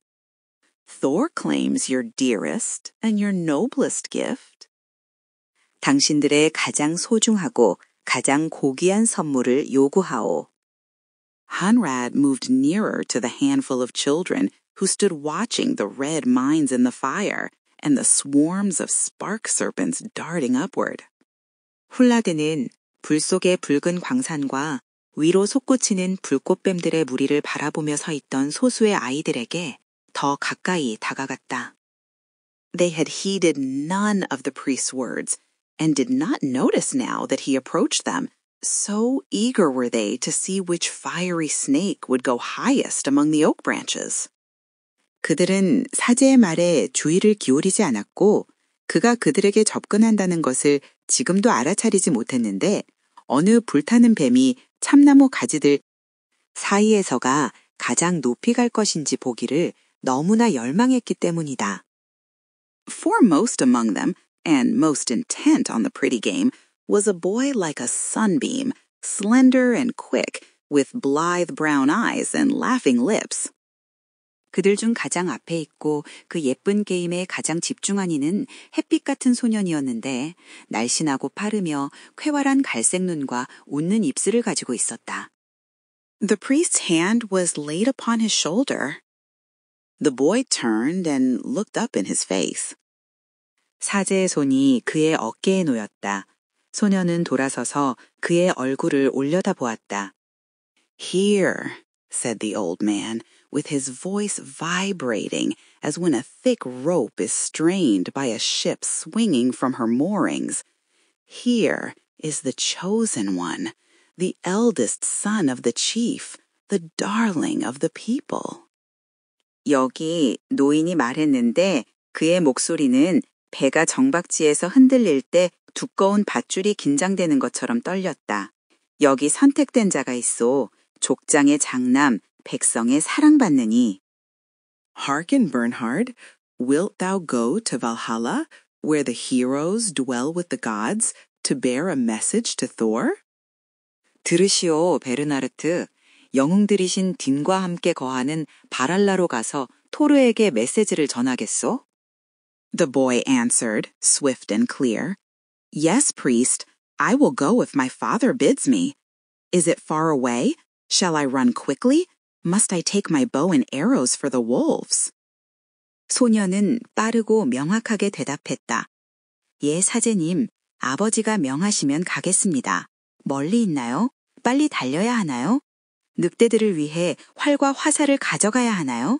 Thor claims your dearest and your noblest gift. 당신들의 가장 소중하고 가장 고귀한 선물을 요구하오. Hunrad moved nearer to the handful of children who stood watching the red mines in the fire and the swarms of spark serpents darting upward. 훌라드는 불 속의 붉은 광산과 위로 솟구치는 불꽃뱀들의 무리를 바라보며 서 있던 소수의 아이들에게 더 가까이 다가갔다. They had heeded none of the priest's words and did not notice now that he approached them. So eager were they to see which fiery snake would go highest among the oak branches. 그들은 사제의 말에 주의를 기울이지 않았고 그가 그들에게 접근한다는 것을 지금도 알아차리지 못했는데 어느 불타는 뱀이 참나무 가지들 사이에서가 가장 높이 갈 것인지 보기를 너무나 열망했기 때문이다. Foremost among them, and most intent on the pretty game, was a boy like a sunbeam, slender and quick, with blithe brown eyes and laughing lips. 그들 중 가장 앞에 있고 그 예쁜 게임에 가장 집중한 이는 햇빛 같은 소년이었는데 날씬하고 파르며 쾌활한 갈색 눈과 웃는 입술을 가지고 있었다. The priest's hand was laid upon his shoulder. The boy turned and looked up in his face. 사제의 손이 그의 어깨에 놓였다. 소년은 돌아서서 그의 얼굴을 올려다보았다. Here, said the old man, with his voice vibrating as when a thick rope is strained by a ship swinging from her moorings. Here is the chosen one, the eldest son of the chief, the darling of the people. 여기 노인이 말했는데 그의 목소리는 배가 정박지에서 흔들릴 때 두꺼운 밧줄이 긴장되는 것처럼 떨렸다. 여기 선택된 자가 있어 족장의 장남, 백성의 사랑받느니. Hearken, Bernhard, wilt thou go to Valhalla, where the heroes dwell with the gods, to bear a message to Thor? 들으시오, 베르나르트. 영웅들이신 딘과 함께 거하는 바랄라로 가서 토르에게 메시지를 전하겠소? The boy answered, swift and clear, Yes, priest, I will go if my father bids me. Is it far away? Shall I run quickly? Must I take my bow and arrows for the wolves? 소녀는 빠르고 명확하게 대답했다. 예, 사제님, 아버지가 명하시면 가겠습니다. 멀리 있나요? 빨리 달려야 하나요? 늑대들을 위해 활과 화살을 가져가야 하나요?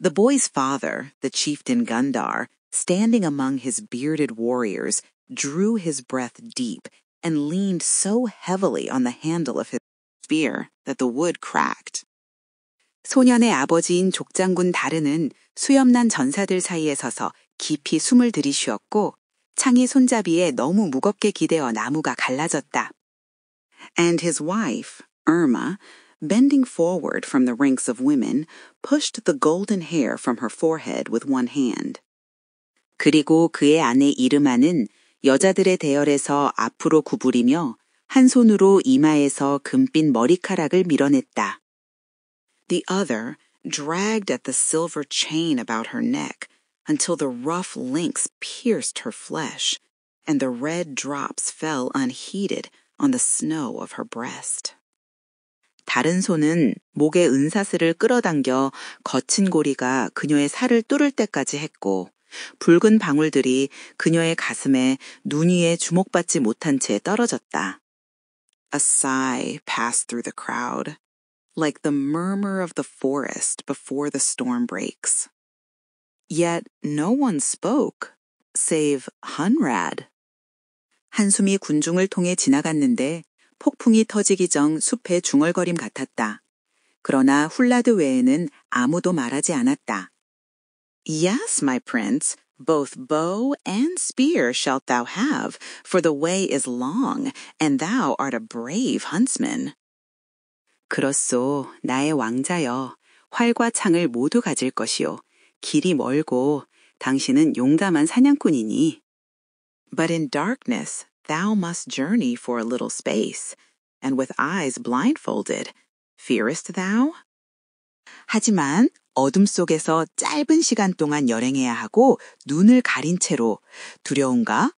The boy's father, the chieftain Gundar, standing among his bearded warriors, drew his breath deep and leaned so heavily on the handle of his spear that the wood cracked. 소년의 아버지인 족장군 다르는 수염난 전사들 사이에 서서 깊이 숨을 들이쉬었고 창이 손잡이에 너무 무겁게 기대어 나무가 갈라졌다. And his wife, Irma, bending forward from the ranks of women, pushed the golden hair from her forehead with one hand. 그리고 그의 아내 이르마는 여자들의 대열에서 앞으로 구부리며 한 손으로 이마에서 금빛 머리카락을 밀어냈다. The other dragged at the silver chain about her neck until the rough links pierced her flesh, and the red drops fell unheeded on the snow of her breast. 다른 손은 목에 은사슬을 끌어당겨 거친 고리가 그녀의 살을 뚫을 때까지 했고 붉은 방울들이 그녀의 가슴에 눈 위에 주목받지 못한 채 떨어졌다. A sigh passed through the crowd, like the murmur of the forest before the storm breaks. Yet no one spoke, save Hunrad. 한숨이 군중을 통해 지나갔는데 폭풍이 터지기 전 숲의 중얼거림 같았다. 그러나 훌라드 외에는 아무도 말하지 않았다. Yes, my prince, both bow and spear shalt thou have, for the way is long, and thou art a brave huntsman. 그렇소, 나의 왕자여. 활과 창을 모두 가질 것이요. 길이 멀고 당신은 용감한 사냥꾼이니. But in darkness thou must journey for a little space, and with eyes blindfolded. Fearest thou? 하지만 어둠 속에서 짧은 시간 동안 여행해야 하고 눈을 가린 채로 두려운가?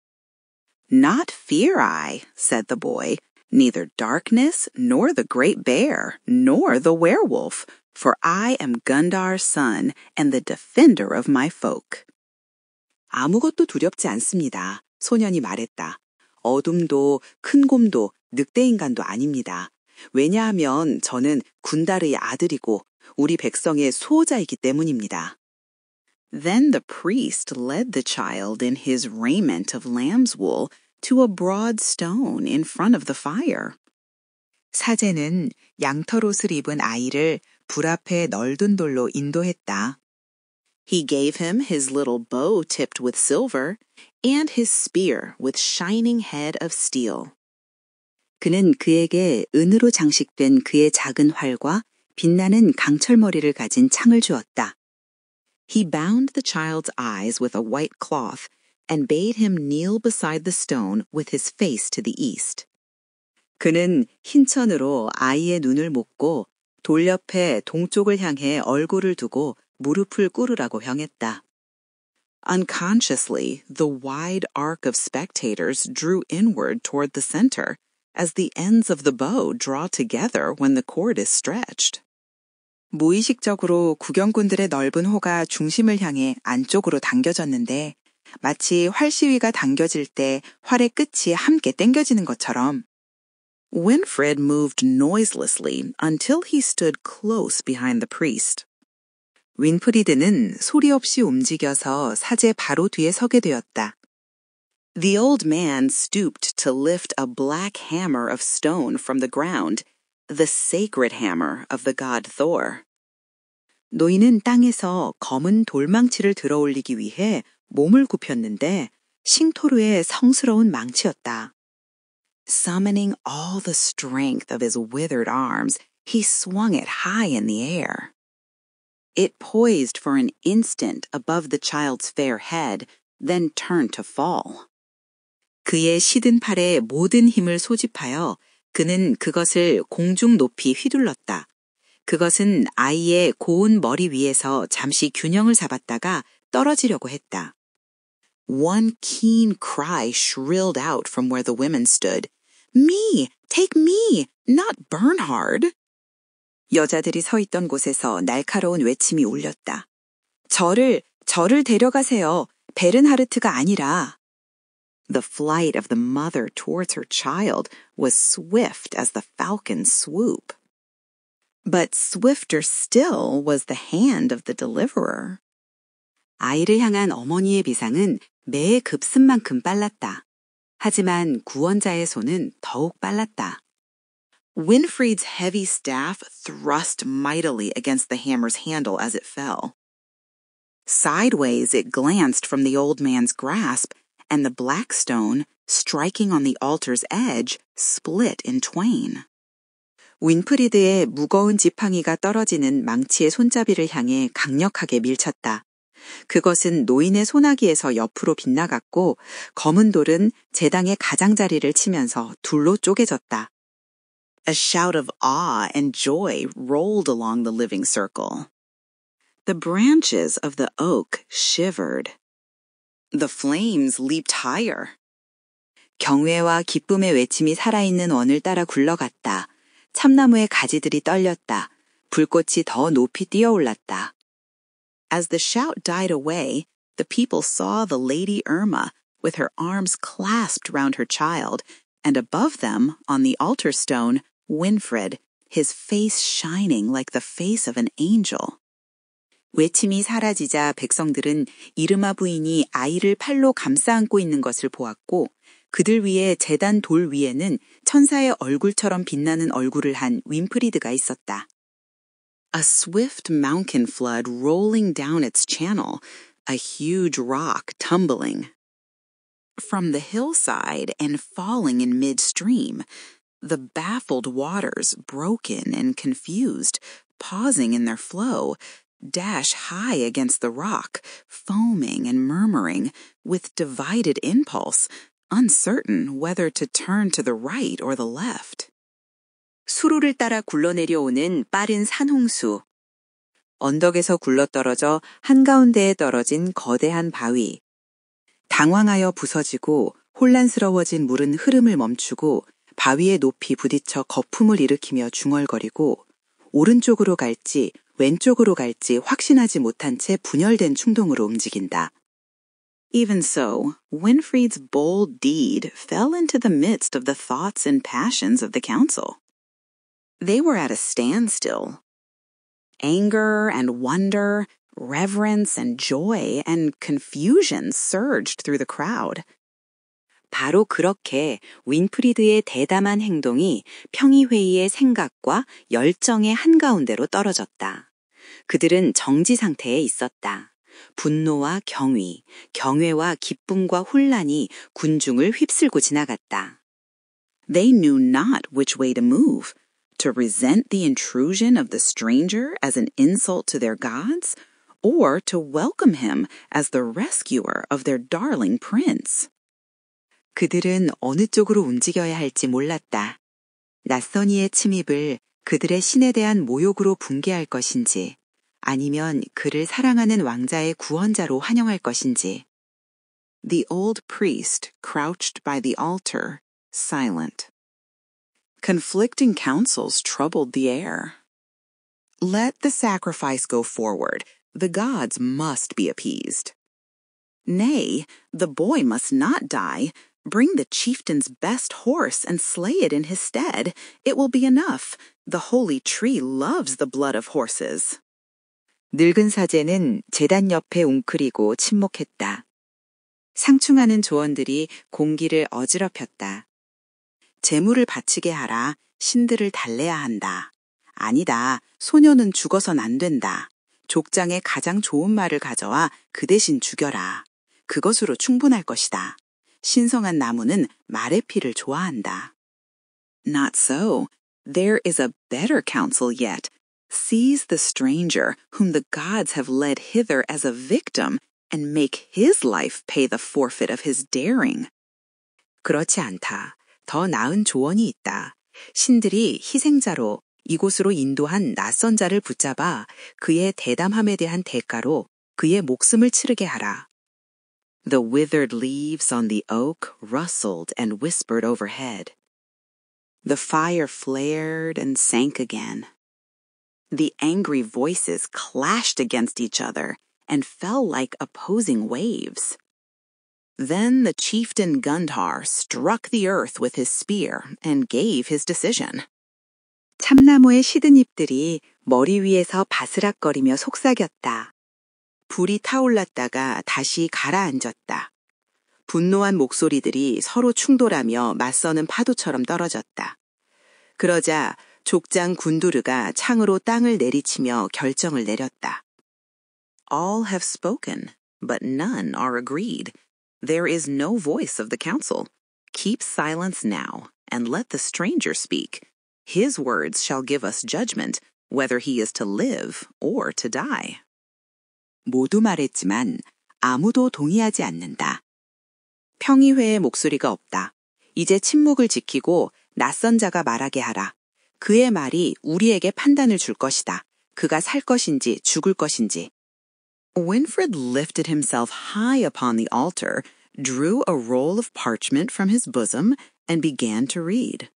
Not fear I, said the boy, neither darkness, nor the great bear, nor the werewolf, for I am Gundar's son and the defender of my folk. 아무것도 두렵지 않습니다. 소년이 말했다. 어둠도 큰 곰도 늑대인간도 아닙니다. 왜냐하면 저는 군다르의 아들이고 우리 백성의 수호자이기 때문입니다. Then the priest led the child in his raiment of lamb's wool to a broad stone in front of the fire. 사제는 양털 옷을 입은 아이를 불 앞에 널든 돌로 인도했다. He gave him his little bow tipped with silver and his spear with shining head of steel. 그는 그에게 은으로 장식된 그의 작은 활과 빛나는 강철머리를 가진 창을 주었다. He bound the child's eyes with a white cloth and bade him kneel beside the stone with his face to the east. 그는 흰 천으로 아이의 눈을 묶고 돌 옆에 동쪽을 향해 얼굴을 두고 무릎을 꿇으라고 형했다. Unconsciously, the wide arc of spectators drew inward toward the center, as the ends of the bow draw together when the cord is stretched. 무의식적으로 구경꾼들의 넓은 호가 중심을 향해 안쪽으로 당겨졌는데 마치 활 시위가 당겨질 때 활의 끝이 함께 당겨지는 것처럼 Winfried moved noiselessly until he stood close behind the priest. 윈프리드는 소리 없이 움직여서 사제 바로 뒤에 서게 되었다. The old man stooped to lift a black hammer of stone from the ground, the sacred hammer of the god Thor. 노인은 땅에서 검은 돌망치를 들어올리기 위해 몸을 굽혔는데 싱토르의 성스러운 망치였다. Summoning all the strength of his withered arms, he swung it high in the air. It poised for an instant above the child's fair head, then turned to fall. 그의 시든 팔에 모든 힘을 소집하여 그는 그것을 공중 높이 휘둘렀다. 그것은 아이의 고운 머리 위에서 잠시 균형을 잡았다가 떨어지려고 했다. One keen cry shrilled out from where the women stood. Me! Take me! Not Bernhard! 여자들이 서 있던 곳에서 날카로운 외침이 울렸다. 저를 데려가세요. 베른하르트가 아니라. The flight of the mother towards her child was swift as the falcon's swoop. But swifter still was the hand of the deliverer. 아이를 향한 어머니의 비상은 매의 급습만큼 빨랐다. 하지만 구원자의 손은 더욱 빨랐다. Winfried's heavy staff thrust mightily against the hammer's handle as it fell. Sideways it glanced from the old man's grasp, and the black stone, striking on the altar's edge, split in twain. 윈프리드의 무거운 지팡이가 떨어지는 망치의 손잡이를 향해 강력하게 밀쳤다. 그것은 노인의 소나기에서 옆으로 빗나갔고 검은 돌은 제당의 가장자리를 치면서 둘로 쪼개졌다. A shout of awe and joy rolled along the living circle. The branches of the oak shivered. The flames leaped higher. 경외와 기쁨의 외침이 살아있는 원을 따라 굴러갔다. 참나무의 가지들이 떨렸다. 불꽃이 더 높이 뛰어올랐다. As the shout died away, the people saw the Lady Irma with her arms clasped round her child, and above them, on the altar stone, Winfried, his face shining like the face of an angel. 외침이 사라지자 백성들은 이르마 부인이 아이를 팔로 감싸 안고 있는 것을 보았고 그들 위에 제단 돌 위에는 천사의 얼굴처럼 빛나는 얼굴을 한 윈프리드가 있었다. A swift mountain flood rolling down its channel, a huge rock tumbling. From the hillside and falling in midstream, the baffled waters, broken and confused, pausing in their flow, dash high against the rock, foaming and murmuring, with divided impulse, uncertain whether to turn to the right or the left. 수로를 따라 굴러내려오는 빠른 산홍수. 언덕에서 굴러떨어져 한가운데에 떨어진 거대한 바위. 당황하여 부서지고 혼란스러워진 물은 흐름을 멈추고 바위의 높이 부딪혀 거품을 일으키며 중얼거리고 오른쪽으로 갈지 왼쪽으로 갈지 확신하지 못한 채 분열된 충동으로 움직인다. Even so, Winfried's bold deed fell into the midst of the thoughts and passions of the council. They were at a standstill. Anger and wonder, reverence and joy and confusion surged through the crowd. 바로 그렇게 윈프리드의 대담한 행동이 평의회의의 생각과 열정의 한가운데로 떨어졌다. 그들은 정지 상태에 있었다. 분노와 경위, 경외와 기쁨과 혼란이 군중을 휩쓸고 지나갔다. They knew not which way to move. To resent the intrusion of the stranger as an insult to their gods, or to welcome him as the rescuer of their darling prince. 그들은 어느 쪽으로 움직여야 할지 몰랐다. 낯선 이의 침입을 그들의 신에 대한 모욕으로 붕괴할 것인지, 아니면 그를 사랑하는 왕자의 구원자로 환영할 것인지. The old priest crouched by the altar, silent. Conflicting counsels troubled the air. Let the sacrifice go forward. The gods must be appeased. Nay, the boy must not die. Bring the chieftain's best horse and slay it in his stead. It will be enough. The holy tree loves the blood of horses. 늙은 사제는 제단 옆에 웅크리고 침묵했다. 상충하는 조언들이 공기를 어지럽혔다. 재물을 바치게 하라. 신들을 달래야 한다. 아니다. 소녀는 죽어선 안 된다. 족장에 가장 좋은 말을 가져와 그 대신 죽여라. 그것으로 충분할 것이다. 신성한 나무는 말의 피를 좋아한다. Not so. There is a better counsel yet. Seize the stranger whom the gods have led hither as a victim and make his life pay the forfeit of his daring. 그렇지 않다. 더 나은 조언이 있다. 신들이 희생자로 이곳으로 인도한 낯선 자를 붙잡아 그의 대담함에 대한 대가로 그의 목숨을 치르게 하라. The withered leaves on the oak rustled and whispered overhead. The fire flared and sank again. The angry voices clashed against each other and fell like opposing waves. Then the chieftain Gundhar struck the earth with his spear and gave his decision. 참나무의 시든 잎들이 머리 위에서 바스락거리며 속삭였다. 불이 타올랐다가 다시 가라앉았다. 분노한 목소리들이 서로 충돌하며 맞서는 파도처럼 떨어졌다. 그러자 족장 군두르가 창으로 땅을 내리치며 결정을 내렸다. All have spoken, but none are agreed. There is no voice of the council. Keep silence now, and let the stranger speak. His words shall give us judgment, whether he is to live or to die. 모두 말했지만 아무도 동의하지 않는다. 평의회의 목소리가 없다. 이제 침묵을 지키고 낯선 자가 말하게 하라. 그의 말이 우리에게 판단을 줄 것이다. 그가 살 것인지 죽을 것인지. Winfried lifted himself high upon the altar, drew a roll of parchment from his bosom, and began to read.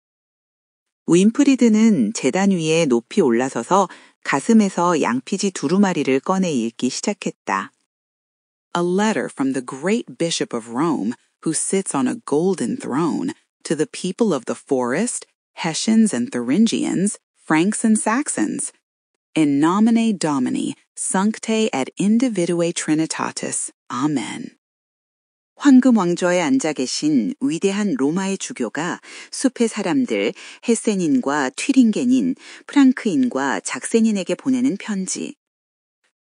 윈프리드는 제단 위에 높이 올라서서 가슴에서 양피지 두루마리를 꺼내 읽기 시작했다. A letter from the great Bishop of Rome, who sits on a golden throne, to the people of the forest, Hessians and Thuringians, Franks and Saxons. In nomine Domini, sancte et individue Trinitatis. Amen. 황금 왕좌에 앉아 계신 위대한 로마의 주교가 숲의 사람들 헤센인과 튀링겐인, 프랑크인과 작센인에게 보내는 편지.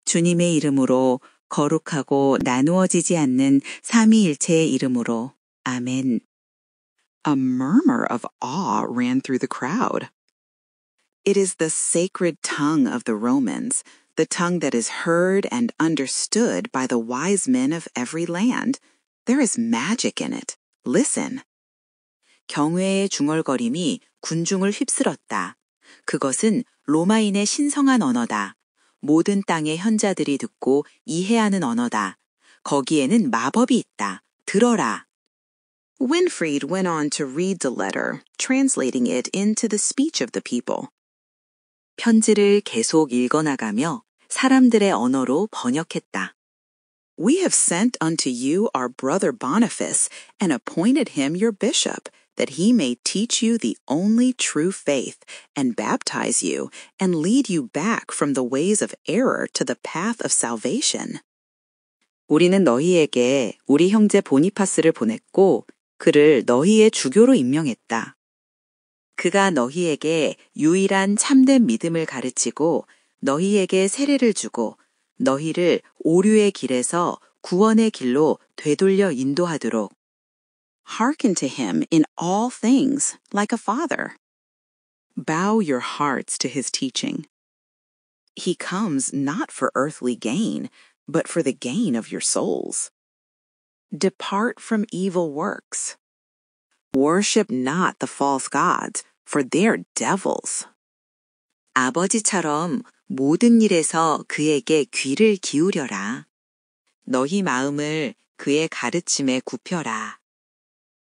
주님의 이름으로 거룩하고 나누어지지 않는 삼위일체의 이름으로. 아멘. A murmur of awe ran through the crowd. It is the sacred tongue of the Romans, the tongue that is heard and understood by the wise men of every land. There is magic in it. Listen. 경외의 중얼거림이 군중을 휩쓸었다. 그것은 로마인의 신성한 언어다. 모든 땅의 현자들이 듣고 이해하는 언어다. 거기에는 마법이 있다. 들어라. Winfried went on to read the letter, translating it into the speech of the people. 편지를 계속 읽어나가며 사람들의 언어로 번역했다. We have sent unto you our brother Boniface, and appointed him your bishop, that he may teach you the only true faith, and baptize you, and lead you back from the ways of error to the path of salvation. 우리는 너희에게 우리 형제 보니파스를 보냈고 그를 너희의 주교로 임명했다. 그가 너희에게 유일한 참된 믿음을 가르치고 너희에게 세례를 주고 너희를 오류의 길에서 구원의 길로 되돌려 인도하도록. Hearken to him in all things, like a father. Bow your hearts to his teaching. He comes not for earthly gain, but for the gain of your souls. Depart from evil works. Worship not the false gods, for they are devils. 아버지처럼 모든 일에서 그에게 귀를 기울여라. 너희 마음을 그의 가르침에 굽혀라.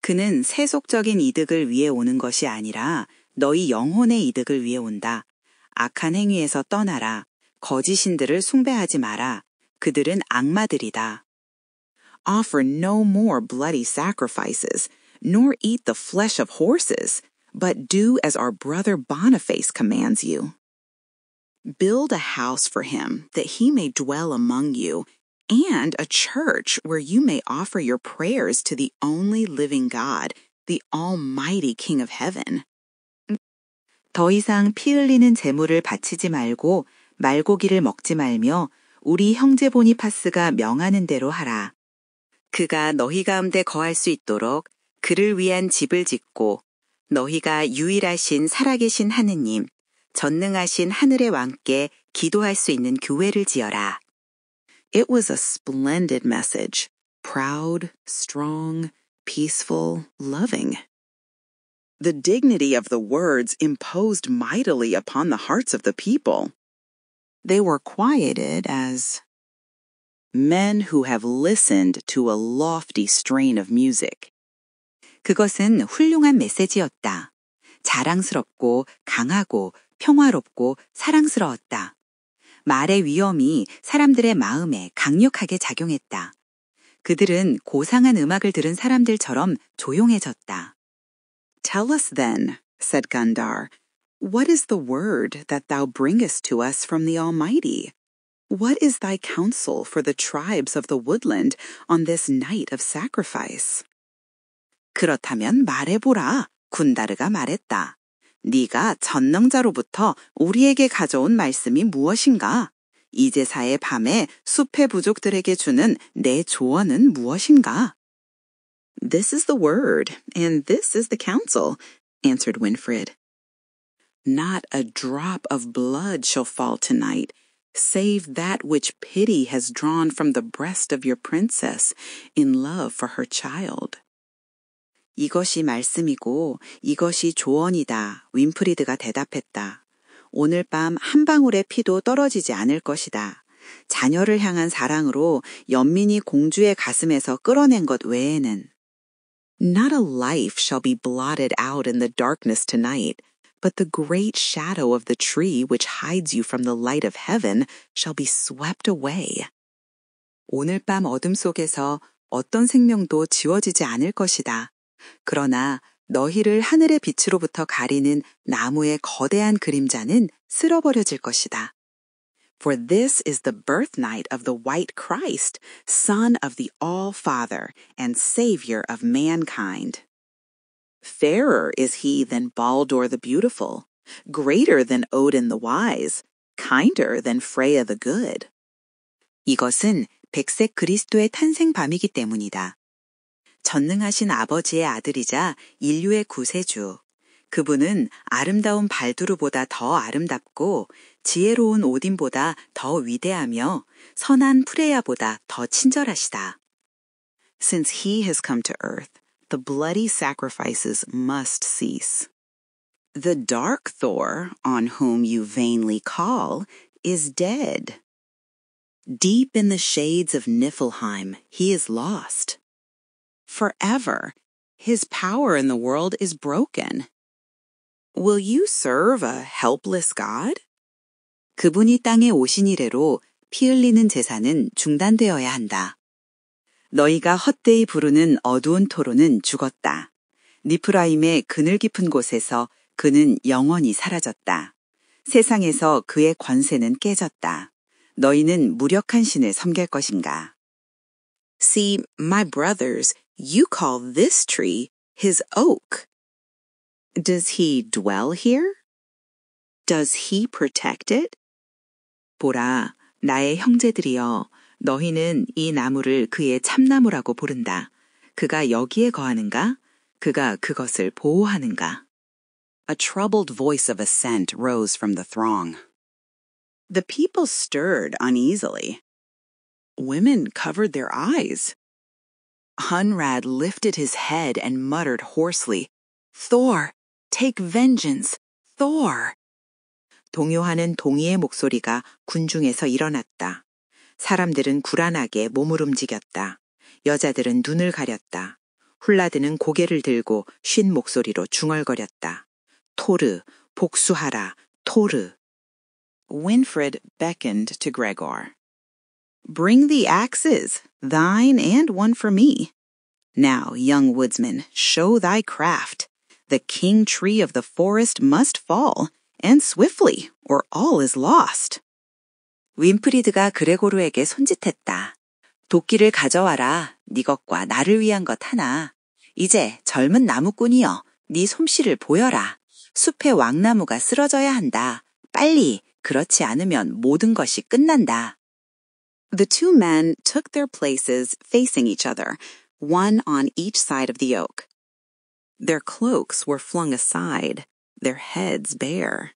그는 세속적인 이득을 위해 오는 것이 아니라 너희 영혼의 이득을 위해 온다. 악한 행위에서 떠나라. 거짓신들을 숭배하지 마라. 그들은 악마들이다. Offer no more bloody sacrifices, nor eat the flesh of horses, but do as our brother Boniface commands you. Build a house for him, that he may dwell among you, and a church where you may offer your prayers to the only living God, the Almighty King of Heaven. 더 이상 피 흘리는 제물을 바치지 말고 말고기를 먹지 말며 우리 형제 보니파스가 명하는 대로 하라. 그가 너희 가운데 거할 수 있도록 그를 위한 집을 짓고 너희가 유일하신 살아계신 하느님, 전능하신 하늘의 왕께 기도할 수 있는 교회를 지어라. It was a splendid message, proud, strong, peaceful, loving. The dignity of the words imposed mightily upon the hearts of the people. They were quieted as men who have listened to a lofty strain of music. 그것은 훌륭한 메시지였다. 자랑스럽고 강하고 평화롭고 사랑스러웠다. 말의 위엄이 사람들의 마음에 강력하게 작용했다. 그들은 고상한 음악을 들은 사람들처럼 조용해졌다. Tell us then, said Gundar, what is the word that thou bringest to us from the Almighty? What is thy counsel for the tribes of the woodland on this night of sacrifice? 그렇다면 말해보라, 군다르가 말했다. 네가 전능자로부터 우리에게 가져온 말씀이 무엇인가? 이 제사의 밤에 숲의 부족들에게 주는 내 조언은 무엇인가? This is the word, and this is the counsel, answered Winfried. Not a drop of blood shall fall tonight, save that which pity has drawn from the breast of your princess in love for her child. 이것이 말씀이고 이것이 조언이다. 윈프리드가 대답했다. 오늘 밤 한 방울의 피도 떨어지지 않을 것이다. 자녀를 향한 사랑으로 연민이 공주의 가슴에서 끌어낸 것 외에는. Not a life shall be blotted out in the darkness tonight, but the great shadow of the tree which hides you from the light of heaven shall be swept away. 오늘 밤 어둠 속에서 어떤 생명도 지워지지 않을 것이다. 그러나 너희를 하늘의 빛으로부터 가리는 나무의 거대한 그림자는 쓸어버려질 것이다. For this is the birthnight of the white Christ, Son of the All-Father and Savior of mankind. Fairer is he than Baldur the Beautiful, greater than Odin the Wise, kinder than Freya the Good. 이것은 백색 그리스도의 탄생 밤이기 때문이다. 전능하신 아버지의 아들이자 인류의 구세주. 그분은 아름다운 발두르보다 더 아름답고 지혜로운 오딘보다 더 위대하며 선한 프레야보다 더 친절하시다. Since he has come to earth, the bloody sacrifices must cease. The dark Thor, on whom you vainly call, is dead. Deep in the shades of Niflheim, he is lost. Forever, his power in the world is broken. Will you serve a helpless God? 그분이 땅에 오신 이래로 피 흘리는 제사는 중단되어야 한다. 너희가 헛되이 부르는 어두운 토로는 죽었다. 니프라임의 그늘 깊은 곳에서 그는 영원히 사라졌다. 세상에서 그의 권세는 깨졌다. 너희는 무력한 신을 섬길 것인가? See, my brothers, you call this tree his oak. Does he dwell here? Does he protect it? 보라, 나의 형제들이여, 너희는 이 나무를 그의 참나무라고 부른다. 그가 여기에 거하는가? 그가 그것을 보호하는가? A troubled voice of assent rose from the throng. The people stirred uneasily. Women covered their eyes. Hunrad lifted his head and muttered hoarsely, Thor, take vengeance, Thor. 동요하는 동이의 목소리가 군중에서 일어났다. 사람들은 불안하게 몸을 움직였다. 여자들은 눈을 가렸다. 훌라드는 고개를 들고 쉰 목소리로 중얼거렸다. 토르, 복수하라, 토르. Winfried beckoned to Gregor. Bring the axes, thine and one for me. Now, young woodsman, show thy craft. The king tree of the forest must fall, and swiftly, or all is lost. 윈프리드가 그레고르에게 손짓했다. 도끼를 가져와라. 네 것과 나를 위한 것 하나. 이제 젊은 나무꾼이여, 네 솜씨를 보여라. 숲의 왕나무가 쓰러져야 한다. 빨리, 그렇지 않으면 모든 것이 끝난다. The two men took their places facing each other, one on each side of the oak. Their cloaks were flung aside, their heads bare.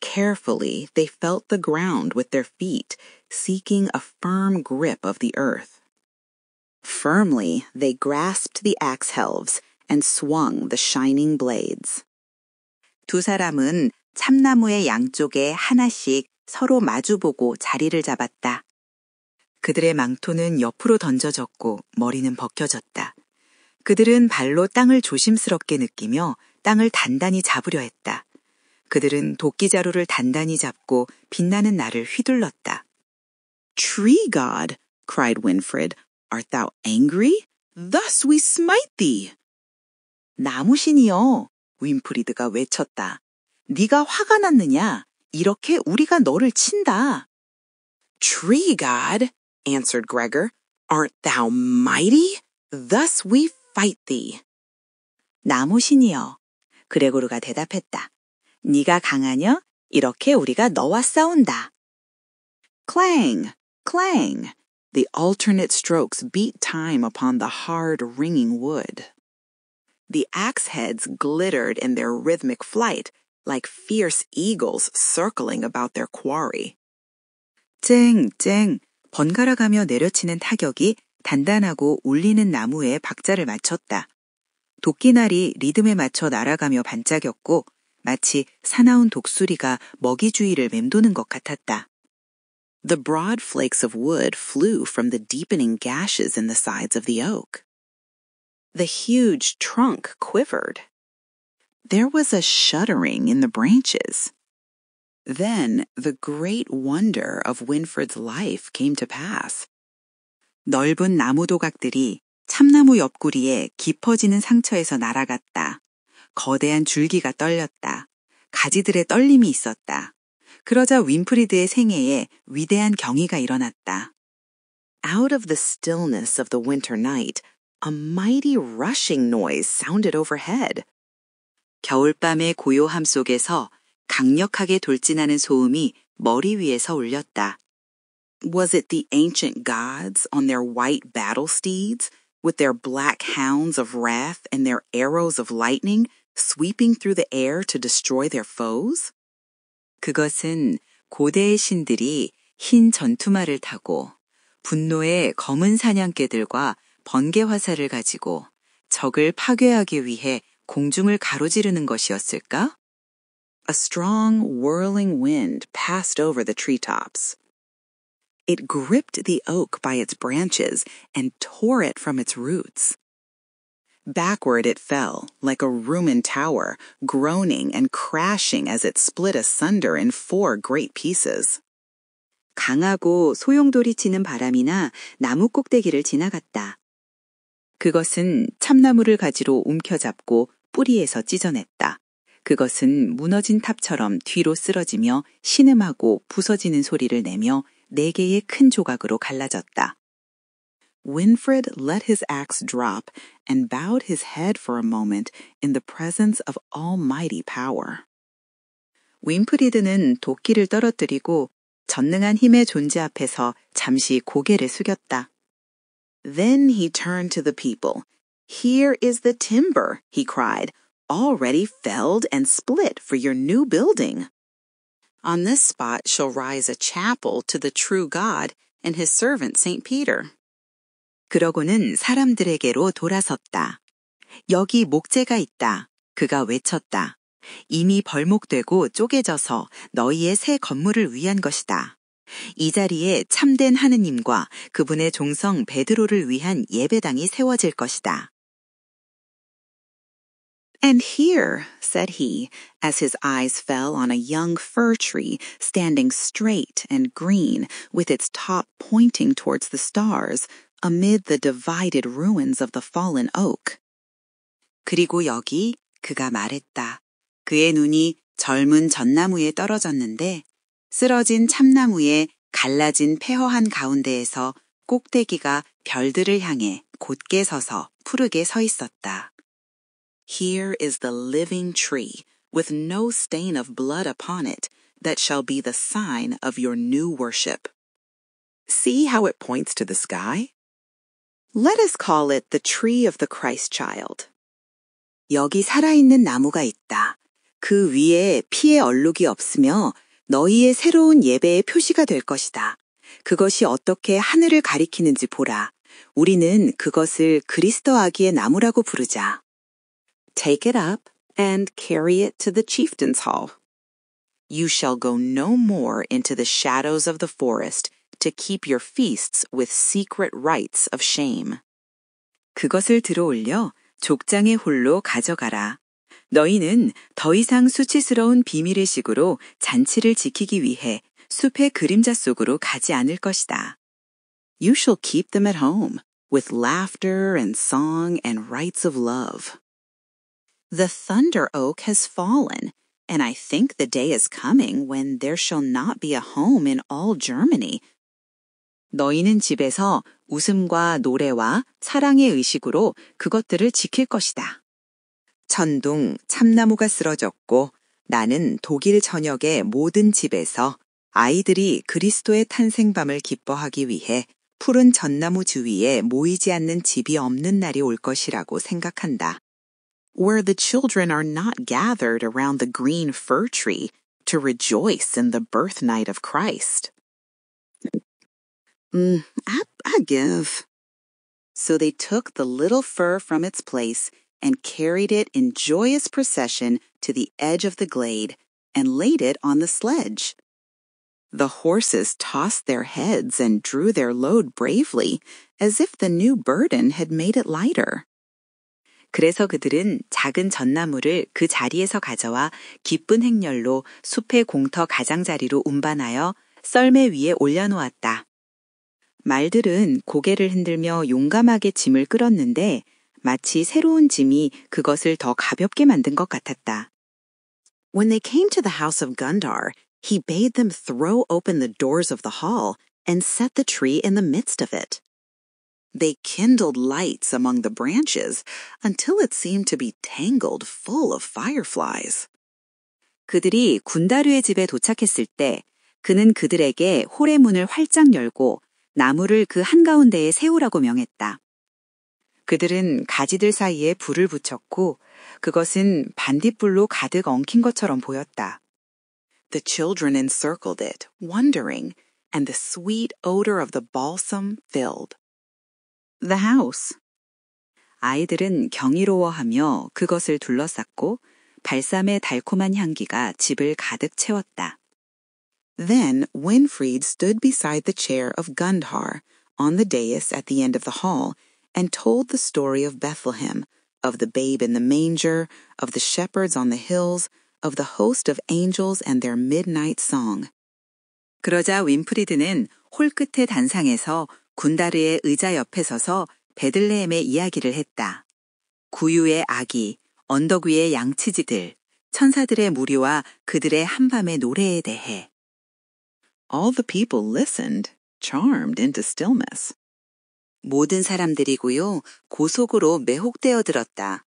Carefully, they felt the ground with their feet, seeking a firm grip of the earth. Firmly, they grasped the axe helves and swung the shining blades. 두 사람은 참나무의 양쪽에 하나씩 서로 마주보고 자리를 잡았다. 그들의 망토는 옆으로 던져졌고 머리는 벗겨졌다. 그들은 발로 땅을 조심스럽게 느끼며 땅을 단단히 잡으려 했다. 그들은 도끼자루를 단단히 잡고 빛나는 날을 휘둘렀다. Tree God, cried Winfried, art thou angry? Thus we smite thee. 나무신이여, 윈프리드가 외쳤다. 네가 화가 났느냐? 이렇게 우리가 너를 친다. Tree God, answered Gregor, art thou mighty? Thus we fight thee. 나무신이여, 그레고르가 대답했다. 네가 강하냐? 이렇게 우리가 너와 싸운다. Clang, clang. The alternate strokes beat time upon the hard, ringing wood. The axe heads glittered in their rhythmic flight, like fierce eagles circling about their quarry. 쨍쨍 번갈아가며 내려치는 타격이 단단하고 울리는 나무에 박자를 맞췄다. 도끼날이 리듬에 맞춰 날아가며 반짝였고 마치 사나운 독수리가 먹이 주위를 맴도는 것 같았다. The broad flakes of wood flew from the deepening gashes in the sides of the oak. The huge trunk quivered. There was a shuddering in the branches. Then the great wonder of Winfred's life came to pass. 넓은 나무 도각들이 참나무 옆구리에 깊어지는 상처에서 날아갔다. 거대한 줄기가 떨렸다. 가지들의 떨림이 있었다. 그러자 윈프리드의 생애에 위대한 경이가 일어났다. Out of the stillness of the winter night, a mighty rushing noise sounded overhead. 겨울밤의 고요함 속에서 강력하게 돌진하는 소음이 머리 위에서 울렸다. Was it the ancient gods on their white battle steeds, with their black hounds of wrath and their arrows of lightning sweeping through the air to destroy their foes? 그것은 고대의 신들이 흰 전투마를 타고 분노의 검은 사냥개들과 번개 화살을 가지고 적을 파괴하기 위해 공중을 가로지르는 것이었을까? A strong, whirling wind passed over the treetops. It gripped the oak by its branches and tore it from its roots. Backward it fell, like a ruined tower, groaning and crashing as it split asunder in 4 great pieces. 강하고 소용돌이 치는 바람이나 나무 꼭대기를 지나갔다. 그것은 참나무를 가지로 움켜잡고 뿌리에서 찢어냈다. 그것은 무너진 탑처럼 뒤로 쓰러지며 신음하고 부서지는 소리를 내며 4개의 큰 조각으로 갈라졌다. Winfred let his axe drop and bowed his head for a moment in the presence of almighty power. 윈프리드는 도끼를 떨어뜨리고 전능한 힘의 존재 앞에서 잠시 고개를 숙였다. Then he turned to the people. Here is the timber, he cried, already felled and split for your new building. On this spot shall rise a chapel to the true God and his servant St. Peter. 그러고는 사람들에게로 돌아섰다. 여기 목재가 있다. 그가 외쳤다. 이미 벌목되고 쪼개져서 너희의 새 건물을 위한 것이다. 이 자리에 참된 하느님과 그분의 종성 베드로를 위한 예배당이 세워질 것이다. And here, said he, as his eyes fell on a young fir tree standing straight and green, with its top pointing towards the stars, amid the divided ruins of the fallen oak. 그리고 여기 그가 말했다. 그의 눈이 젊은 전나무에 떨어졌는데 쓰러진 참나무의 갈라진 폐허한 가운데에서 꼭대기가 별들을 향해 곧게 서서 푸르게 서 있었다. Here is the living tree, with no stain of blood upon it, that shall be the sign of your new worship. See how it points to the sky? Let us call it the tree of the Christ child. 여기 살아있는 나무가 있다. 그 위에 피의 얼룩이 없으며 너희의 새로운 예배의 표시가 될 것이다. 그것이 어떻게 하늘을 가리키는지 보라. 우리는 그것을 그리스도 아기의 나무라고 부르자. Take it up and carry it to the chieftain's hall. You shall go no more into the shadows of the forest to keep your feasts with secret rites of shame. 그것을 들어올려 족장의 홀로 가져가라. 너희는 더 이상 수치스러운 비밀의 식으로 잔치를 지키기 위해 숲의 그림자 속으로 가지 않을 것이다. You shall keep them at home, with laughter and song and rites of love. The thunder oak has fallen, and I think the day is coming when there shall not be a home in all Germany. 너희는 집에서 웃음과 노래와 사랑의 의식으로 그것들을 지킬 것이다. 천둥, 참나무가 쓰러졌고 나는 독일 전역의 모든 집에서 아이들이 그리스도의 탄생밤을 기뻐하기 위해 푸른 전나무 주위에 모이지 않는 집이 없는 날이 올 것이라고 생각한다. Where the children are not gathered around the green fir tree to rejoice in the birth night of Christ. I give. So they took the little fir from its place and carried it in joyous procession to the edge of the glade and laid it on the sledge. The horses tossed their heads and drew their load bravely, as if the new burden had made it lighter. 그래서 그들은 작은 전나무를 그 자리에서 가져와 기쁜 행렬로 숲의 공터 가장자리로 운반하여 썰매 위에 올려놓았다. 말들은 고개를 흔들며 용감하게 짐을 끌었는데 마치 새로운 짐이 그것을 더 가볍게 만든 것 같았다. When they came to the house of Gundar, he bade them throw open the doors of the hall and set the tree in the midst of it. They kindled lights among the branches until it seemed to be tangled full of fireflies. 그들이 군다르의 집에 도착했을 때 그는 그들에게 홀의 문을 활짝 열고 나무를 그 한가운데에 세우라고 명했다. 그들은 가지들 사이에 불을 붙였고 그것은 반딧불로 가득 엉킨 것처럼 보였다. The children encircled it, wondering, and the sweet odor of the balsam filled the house. 아이들은 경이로워하며 그것을 둘러쌌고 발삼의 달콤한 향기가 집을 가득 채웠다. Then Winfried stood beside the chair of Gundhar on the dais at the end of the hall and told the story of Bethlehem, of the babe in the manger, of the shepherds on the hills, of the host of angels and their midnight song. 그러자 윈프리드는 홀 끝의 단상에서 군다르의 의자 옆에 서서 베들레헴의 이야기를 했다. 구유의 아기, 언덕 위의 양치지들, 천사들의 무리와 그들의 한밤의 노래에 대해. All the people listened, charmed into stillness. 모든 사람들이고요, 고속으로 매혹되어 들었다.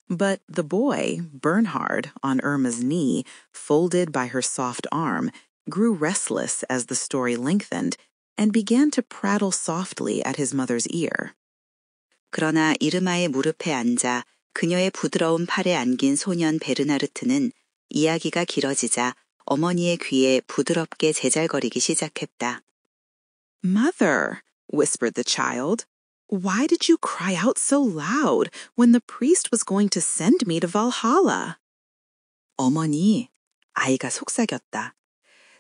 But the boy, Bernhard, on Irma's knee, folded by her soft arm, grew restless as the story lengthened and began to prattle softly at his mother's ear. 그러나 이르마의 무릎에 앉아 그녀의 부드러운 팔에 안긴 소년 베르나르트는 이야기가 길어지자 어머니의 귀에 부드럽게 제잘거리기 시작했다. Mother, whispered the child, why did you cry out so loud when the priest was going to send me to Valhalla? 어머니, 아이가 속삭였다.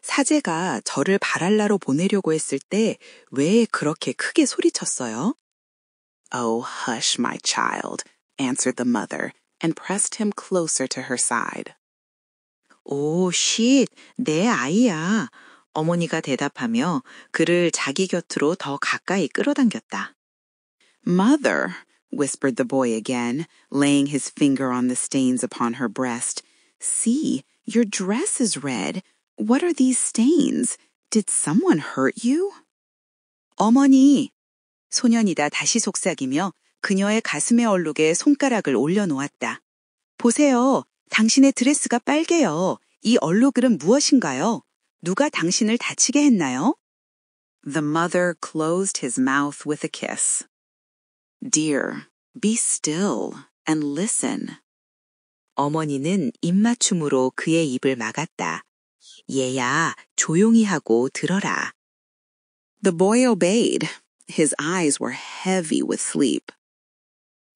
사제가 저를 바랄라로 보내려고 했을 때 왜 그렇게 크게 소리쳤어요? Oh, hush, my child, answered the mother, and pressed him closer to her side. 오, 쉿, 내 아이야. 어머니가 대답하며 그를 자기 곁으로 더 가까이 끌어당겼다. Mother, whispered the boy again, laying his finger on the stains upon her breast. See, your dress is red. What are these stains? Did someone hurt you? 어머니! 소년이다 다시 속삭이며 그녀의 가슴의 얼룩에 손가락을 올려놓았다. 보세요. 당신의 드레스가 빨개요. 이 얼룩은 무엇인가요? 누가 당신을 다치게 했나요? The mother closed his mouth with a kiss. Dear, be still and listen. 어머니는 입맞춤으로 그의 입을 막았다. 얘야, 조용히 하고 들어라. The boy obeyed. His eyes were heavy with sleep.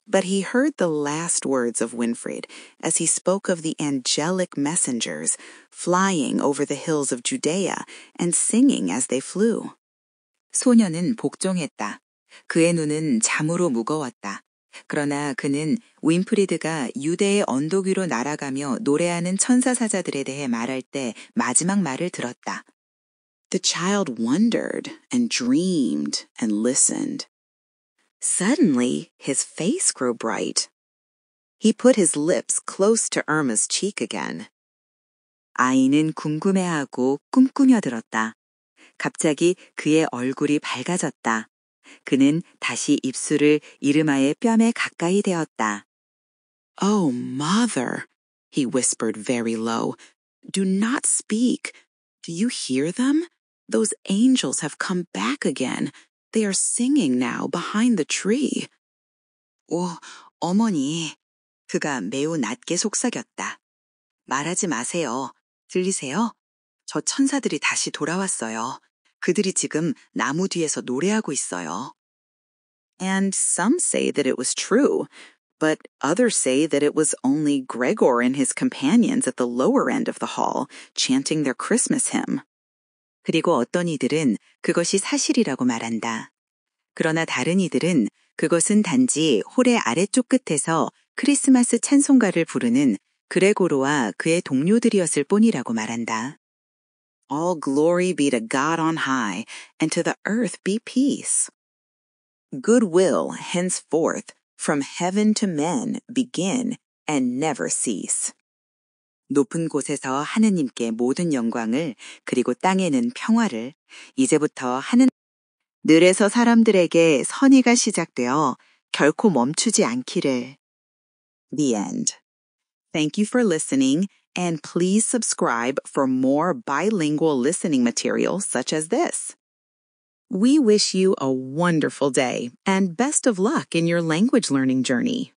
But he heard the last words of Winfried as he spoke of the angelic messengers flying over the hills of Judea and singing as they flew. 소년은 복종했다. 그의 눈은 잠으로 무거웠다. 그러나 그는 윈프리드가 유대의 언덕 위로 날아가며 노래하는 천사사자들에 대해 말할 때 마지막 말을 들었다. The child wondered and dreamed and listened. Suddenly, his face grew bright. He put his lips close to Irma's cheek again. 아이는 궁금해하고 꿈꾸며 들었다. 갑자기 그의 얼굴이 밝아졌다. 그는 다시 입술을 이르마의 뺨에 가까이 대었다. Oh, Mother, he whispered very low. Do not speak. Do you hear them? Those angels have come back again. They are singing now behind the tree. 오, 어머니. 그가 매우 낮게 속삭였다. 말하지 마세요. 들리세요? 저 천사들이 다시 돌아왔어요. 그들이 지금 나무 뒤에서 노래하고 있어요. And some say that it was true, but others say that it was only Gregor and his companions at the lower end of the hall chanting their Christmas hymn. 그리고 어떤 이들은 그것이 사실이라고 말한다. 그러나 다른 이들은 그것은 단지 홀의 아래쪽 끝에서 크리스마스 찬송가를 부르는 그레고로와 그의 동료들이었을 뿐이라고 말한다. All glory be to God on high, and to the earth be peace. Goodwill henceforth from heaven to men begin and never cease. 높은 곳에서 하느님께 모든 영광을 그리고 땅에는 평화를 이제부터 하는 늘에서 사람들에게 선의가 시작되어 결코 멈추지 않기를. The end. Thank you for listening, and please subscribe for more bilingual listening material such as this. We wish you a wonderful day and best of luck in your language learning journey.